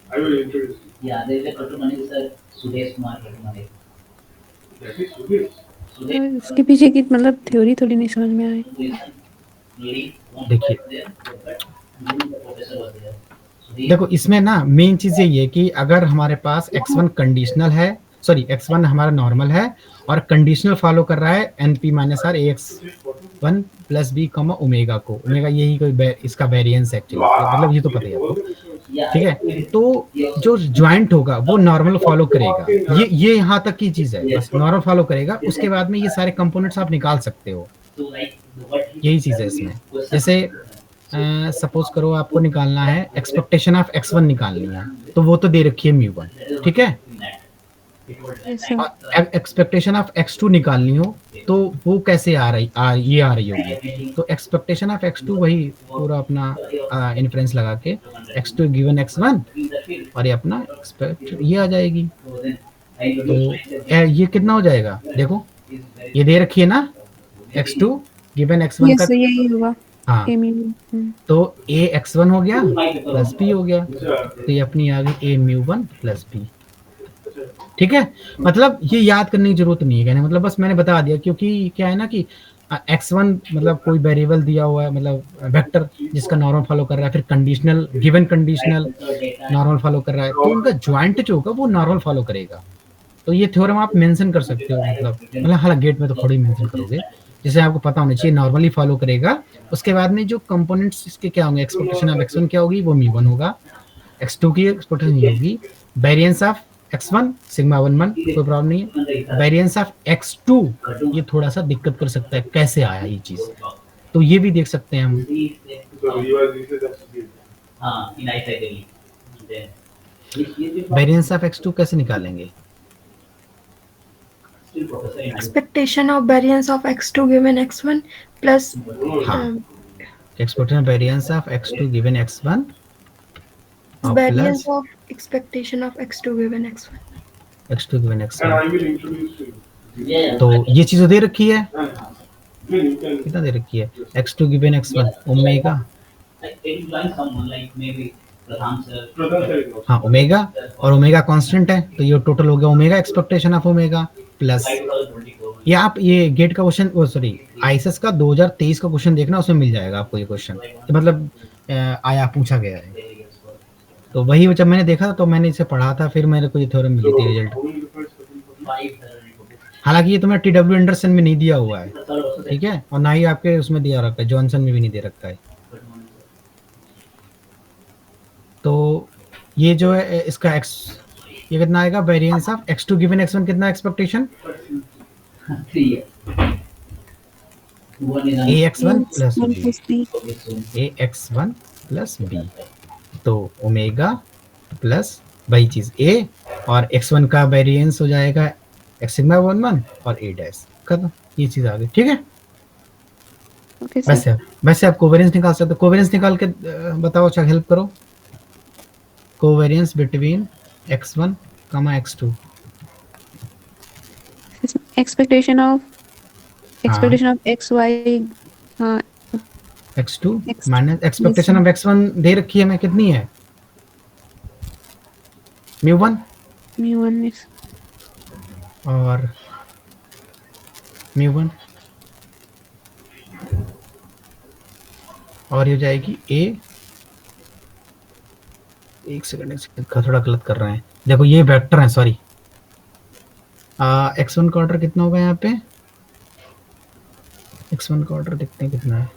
I will introduce you. Yeah, there is a Katumani sir, Sudesh Kumar Katumani. That is Sudesh. Sudesh इसके पीछे की मतलब theory थोड़ी नहीं समझ में आई। who is lady, one देखिए। was there, but the professor was there. Sudesh, देखो इसमें ना मेन चीज यही है कि अगर हमारे पास x1 कंडीशनल है, सॉरी x1 हमारा नॉर्मल है और कंडीशनल फॉलो कर रहा है np minus R ax1 plus b comma omega को, ओमेगा यही कोई इसका वेरिएंस है एक्चुअली, मतलब ये तो पता ही है आपको, yeah, ठीक है। तो जो ज्वाइंट होगा वो नॉर्मल फॉलो करेगा, ये यहाँ तक की चीज है, बस नॉर्मल फॉलो करेगा, उसके बाद में ये सारे कंपोनेंट्स आप निकाल सकते हो, so like what he यही चीज है इसमें। जैसे सपोज करो आपको निकालना है एक्सपेक्टेशन ऑफ x1 निकालनी है, तो वो तो दे रखी है μ1, ठीक है। एक्सपेक्टेशन ऑफ x2 निकालनी हो तो वो कैसे आ रही होगी, तो एक्सपेक्टेशन ऑफ x2 वही पूरा अपना इन्फ्रेंस लगा के x2 गिवन x1 और ये अपना एक्सपेक्ट ये आ जाएगी। तो ये कितना हो जाएगा, देखो ये दे रखी है ना x2 गिवन x1 का, यही होगा। हाँ, तो a x1 हो गया प्लस b हो गया, तो ये अपनी आ गई a μ1 प्लस b। ठीक है, मतलब ये याद करने की जरूरत नहीं है, कहने मतलब बस मैंने बता दिया, क्योंकि क्या है ना कि x1 मतलब कोई वेरिएबल दिया हुआ है, मतलब वेक्टर जिसका नॉर्मल फॉलो कर रहा है, फिर conditional given conditional normal follow कर रहा है, तो उनका ज्वाइंट जो होगा वो नॉर्मल फॉलो करेगा। तो ये थ्योरम आप मेंशन कर सकते हो, मतलब हालांकि गेट में तो थोड़ी मेंशन करोगे, जैसे आपको पता होना चाहिए नॉर्मली फॉलो करेगा। उसके बाद में जो कंपोनेंट्स इसके क्या होंगे, एक्सपेक्टेशन ऑफ x1 क्या होगी, वो μ1 होगा, x2 की एक्सपेक्टेशन ये होगी, वेरिएंस ऑफ x1 सिग्मा 1 कोई प्रॉब्लम नहीं है, वेरिएंस ऑफ x2 ये थोड़ा सा दिक्कत कर सकता है, कैसे आया ये चीज, तो ये भी देख सकते हैं हम। वेरिएंस ऑफ x2 कैसे निकालेंगे, expectation of variance of x2 given x1 plus हाँ, expectation variance of x2 given x1 और variance plus of expectation of x2 given x1. x2 given And x1। I will introduce to you. तो ये चीज दे रखी है, Then you can. कितना दे रखी है, x2 given x1 omega, Pradhan sir is also. हाँ ओमेगा, और ओमेगा कांस्टेंट है, तो ये टोटल हो गया omega expectation of omega plus, ये आप ये गेट का क्वेश्चन, वो सॉरी आईएसएस का 2023 का क्वेश्चन देखना, उसमें मिल जाएगा आपको ये क्वेश्चन, मतलब आया पूछा गया है। तो वही जब मैंने देखा तो मैंने इसे पढ़ा था, फिर मेरे को ये थ्योरम मिली थी result. How many requires certain हालांकि ये तुम्हें टीडब्ल्यू एंडरसन में नहीं दिया हुआ है, ठीक है, और ना ही आपके उसमें दिया रखा है, जॉनसन में भी नहीं दे रखा है। तो ये जो है इसका x ये कितना आएगा, variance of x2 given x1 कितना expectation, ax1 plus b, ax1 plus b, तो ओमेगा प्लस वही चीज a, और x1 का वेरिएंस हो जाएगा x सिग्मा 1 और a डैश, खत्म, ये चीज आ गई, ठीक है। Okay sir. वैसे आप कोवेरियंस निकाल सकते हो, कोवेरियंस निकाल के बताओ, अच्छा हेल्प करो, covariance between x1 x2। Expectation of xy, हाँ x2 minus expectation of x1 दे रखी है मैं, कितनी है, μ1 और μ1, और ये हो जाएगी a, एक सेकंड थोड़ा गलत कर रहे हैं, देखो ये वेक्टर है, सॉरी x1 का ऑर्डर कितना होगा यहाँ पे, x1 का ऑर्डर देखते हैं कितना है,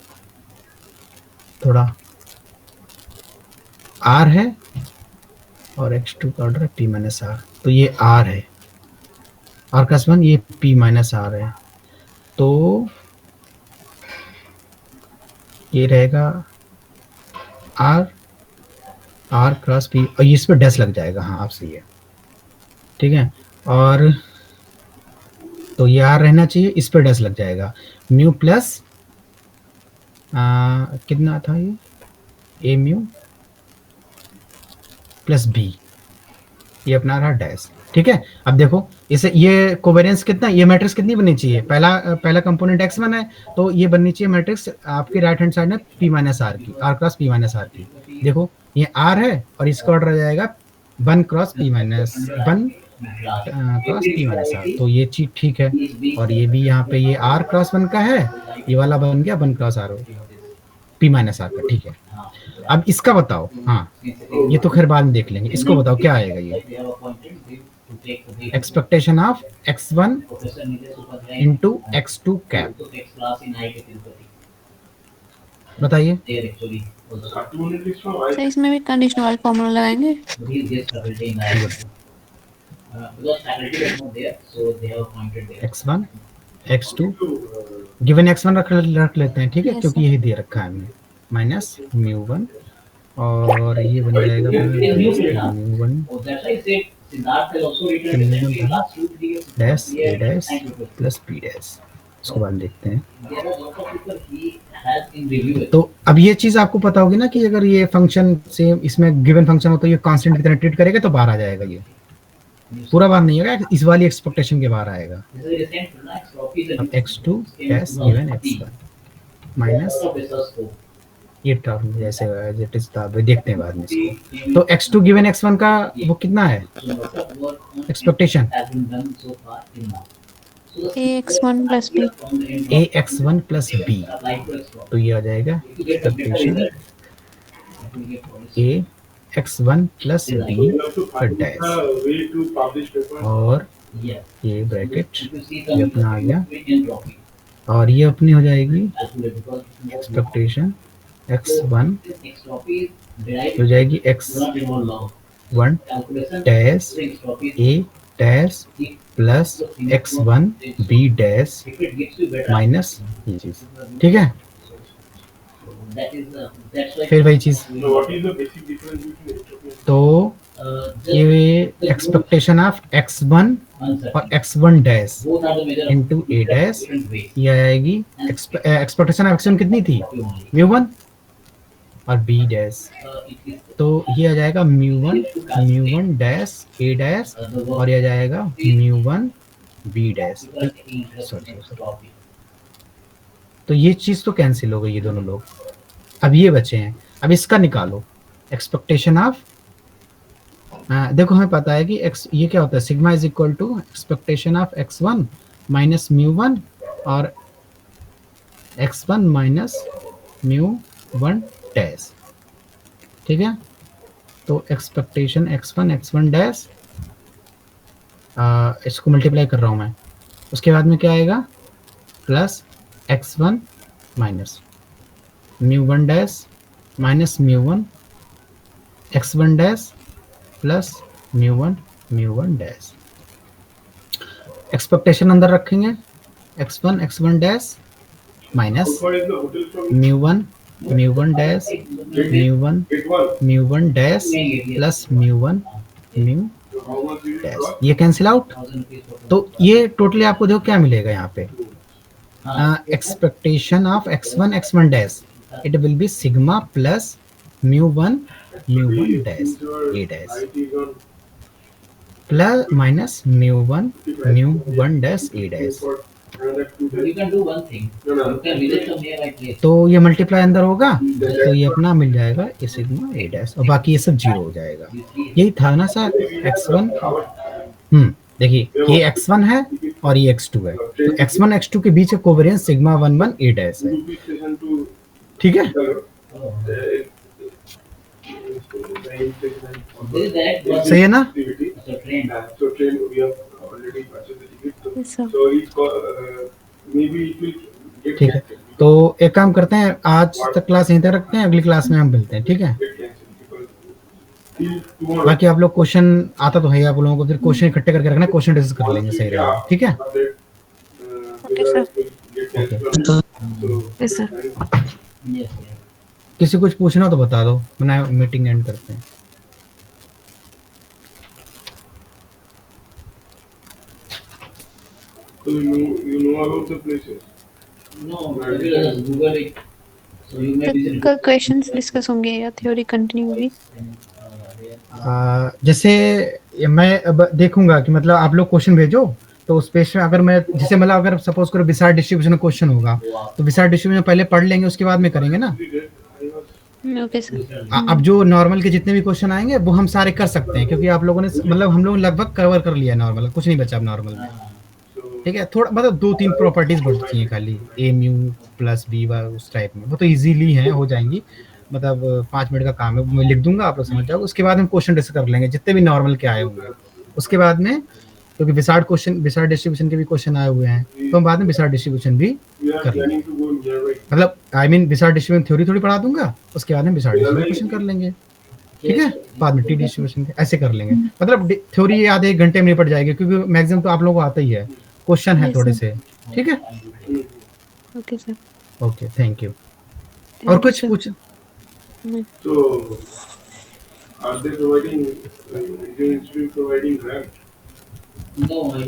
थोड़ा r है, और x2 का ऑर्डर है p माइनस r, तो ये r है, r का वन ये p माइनस r है, तो ये रहेगा r क्रॉस p, और इस पे डैश लग जाएगा, हाँ आप सही है, ठीक है, और तो ये r रहना चाहिए, इस पे डैश लग जाएगा, म्यू प्लस कितना था ये, a म्यू प्लस b, ये अपना रहा डैश, ठीक है। अब देखो इसे, ये कोवेरियंस कितना, ये मैट्रिक्स कितनी बननी चाहिए, पहला कंपोनेंट x1 है, तो ये बननी चाहिए मैट्रिक्स आपकी राइट हैंड साइड में p माइनस r की, r cross p minus r की, देखो ये r है, और इसका ऑर्डर आ जाएगा 1 cross p minus 1 cross p minus r, तो ये चीज ठीक है, और ये भी यहाँ पे ये r क्रॉस 1 का है, ये वाला बन गया 1 cross r p minus r का, ठीक है। अब इसका बताओ, हाँ ये तो खैर बाद में देख लेंगे, इसको बताओ क्या आएगा, ये expectation of x1 into x2 cap, बताइए। सर इसमें भी कंडीशनल वाला फॉर्मूला लगाएंगे। x1 x2 गिवन x1 रख लेते हैं, ठीक है, क्योंकि यही दे रखा है हमने, माइनस μ1, और ये बन जाएगा μ1 dash a dash plus b dash, उसको बाद देखते हैं। तो अब ये चीज आपको पता होगी ना कि अगर ये फंक्शन से इसमें गिवन फंक्शन हो तो ये कांस्टेंट की तरह ट्रीट करेगा, तो बाहर आ जाएगा, ये पूरा बाहर नहीं आएगा, इस वाली एक्सपेक्टेशन के बाहर आएगा। अब x2 dash given x1 minus ये टर्म जैसे एज इट इज था, देखते हैं बाद में इसको। तो x2 गिवन x1 का वो कितना है So lot of work on expectation? has been done so far till now. So the AX1 plus B. from the end of ax1 plus b, apply to x1. तो ये आ जाएगा If you get a better expectation result, it will get policy. ax1 plus b You have to पर find dash a way to publish paper. और Yeah. ये bracket If you see ये अपना आ गया, switch and dropping, और ये अपनी हो जाएगी calculate because more expectation x1 extropy is derived हो जाएगी do not x1 involve log. Calculation dash the extropy a dash plus x1 b dash if it gives you better. Minus ये चीज, ठीक है। That is that's why. फिर वही चीज, So what is the basic difference between entropy and तो Just ये expectation of x1 answer. और x1 dash Both are the measure of into A dash, different ways. ये आएगी एक्सपेक्टेशन ऑफ x1 कितनी थी Only. म्यू1 और b डैश, It is तो ये आ जाएगा mu one dash A dash the work और ये आ जाएगा mu one b dash. because taking interest Sorry, in sorry. extropy. तो ये चीज तो कैंसिल हो गई, ये दोनों लोग। अब ये बचे हैं, अब इसका निकालो एक्सपेक्टेशन ऑफ, देखो हमें पता है कि x ये क्या होता है, sigma is equal to expectation of x1 minus mu one और x1 माइनस म्यू1 डैश, ठीक है। तो एक्सपेक्टेशन x1 डैश, इसको मल्टीप्लाई कर रहा हूं मैं, उसके बाद में क्या आएगा plus x1 minus mu one dash minus mu one x1 dash plus mu one dash. Expectation अंदर रखेंगे x1 dash minus what is the hotel from mu one dash mu one get one? Dash plus mu So how much is it dash, cost? ये cancel out. 1000 rupees for तो ये totally आपको देखो क्या मिलेगा यहाँ पे, हाँ, expectation of x1 dash, it will be sigma plus mu one dash A dash IT is on plus minus mu one dash A dash. for another 2 you days. can do one thing. No, no. You can visit some nearby place. तो ये multiply अंदर होगा तो ये अपना मिल जाएगा ये sigma ए dash और बाकी ये सब जीरो हो जाएगा। You see, यही था ना सर x1, देखिए ये x1 है और ये x2 है, तो x1 x2 के बीच का कोवेरिएंस सिग्मा 11 ए डैश है, UP station to ठीक है। this is direct bus. सही है ना? activity. So train. So train we have already purchased the ticket. Yes, sir. So it's maybe it will get ठीक है, cancelled. तो एक काम करते हैं, आज तक क्लास यहीं तक रखते हैं, अगली क्लास में हम मिलते हैं, ठीक है। Get cancelled because till tomorrow. बाकी आप लोग क्वेश्चन आता तो है आप लोगों को, फिर क्वेश्चन इकट्ठे करके रखना, क्वेश्चन डिस्कस कर लेंगे, सही रहेगा, ठीक है। Okay, sir. Yes, sir. Yes, yes. किसी कुछ पूछना तो बता दो, वरना मीटिंग एंड करते हैं। So you know about the places. No, maybe just Google it. So you may visit. कल क्वेश्चंस डिस्कस होंगे या थ्योरी कंटिन्यू होगी? जैसे मैं अब देखूंगा कि मतलब आप लोग क्वेश्चन भेजो, तो उस पेज में अगर मैं जैसे मतलब अगर सपोज करो विसार डिस्ट्रीब्यूशन क्वेश्चन होगा तो विसार डिस्ट्रीब्यूशन पहले पढ़ लेंगे, उसके बाद में करेंगे ना। Okay sir. अब जो नॉर्मल के जितने भी क्वेश्चन आएंगे वो हम सारे कर सकते हैं, क्योंकि आप लोगों ने मतलब हम लोग लगभग कवर कर लिया नॉर्मल, कुछ नहीं बचा अब नॉर्मल में, ठीक है। थोड़ा मतलब 2-3 प्रॉपर्टीज बचती हैं खाली, ए म्यू प्लस बी उस टाइप में, वो तो इजीली हैं, हो जाएंगी, मतलब 5 मिनट का काम है, मैं लिख दूंगा, आप लोग समझ जाओगे। उसके बाद हम क्वेश्चन डिस्कस कर लेंगे जितने भी नॉर्मल के आए होंगे, उसके बाद में क्योंकि विसार्ड डिस्ट्रीब्यूशन के भी क्वेश्चन आए हुए हैं, तो हम बाद में विसार्ड डिस्ट्रीब्यूशन भी We are कर लेंगे। planning to go nearby. मतलब आई मीन विसार्ड डिस्ट्रीब्यूशन थ्योरी थोड़ी पढ़ा दूंगा, उसके बाद में विसार्ड डिस्ट्रीब्यूशन क्वेश्चन कर लेंगे, ठीक है। बाद में टी डिस्ट्रीब्यूशन के ऐसे कर लेंगे, मतलब थ्योरी आधे 1 घंटे में निपट जाएगी, क्योंकि मैक्सिमम तो आप लोगों को आता ही है, क्वेश्चन है Yes, थोड़े sir. से, ठीक है। Okay sir. Okay, thank you. और कुछ पूछ So are they providing? Is your institute providing grant? No, I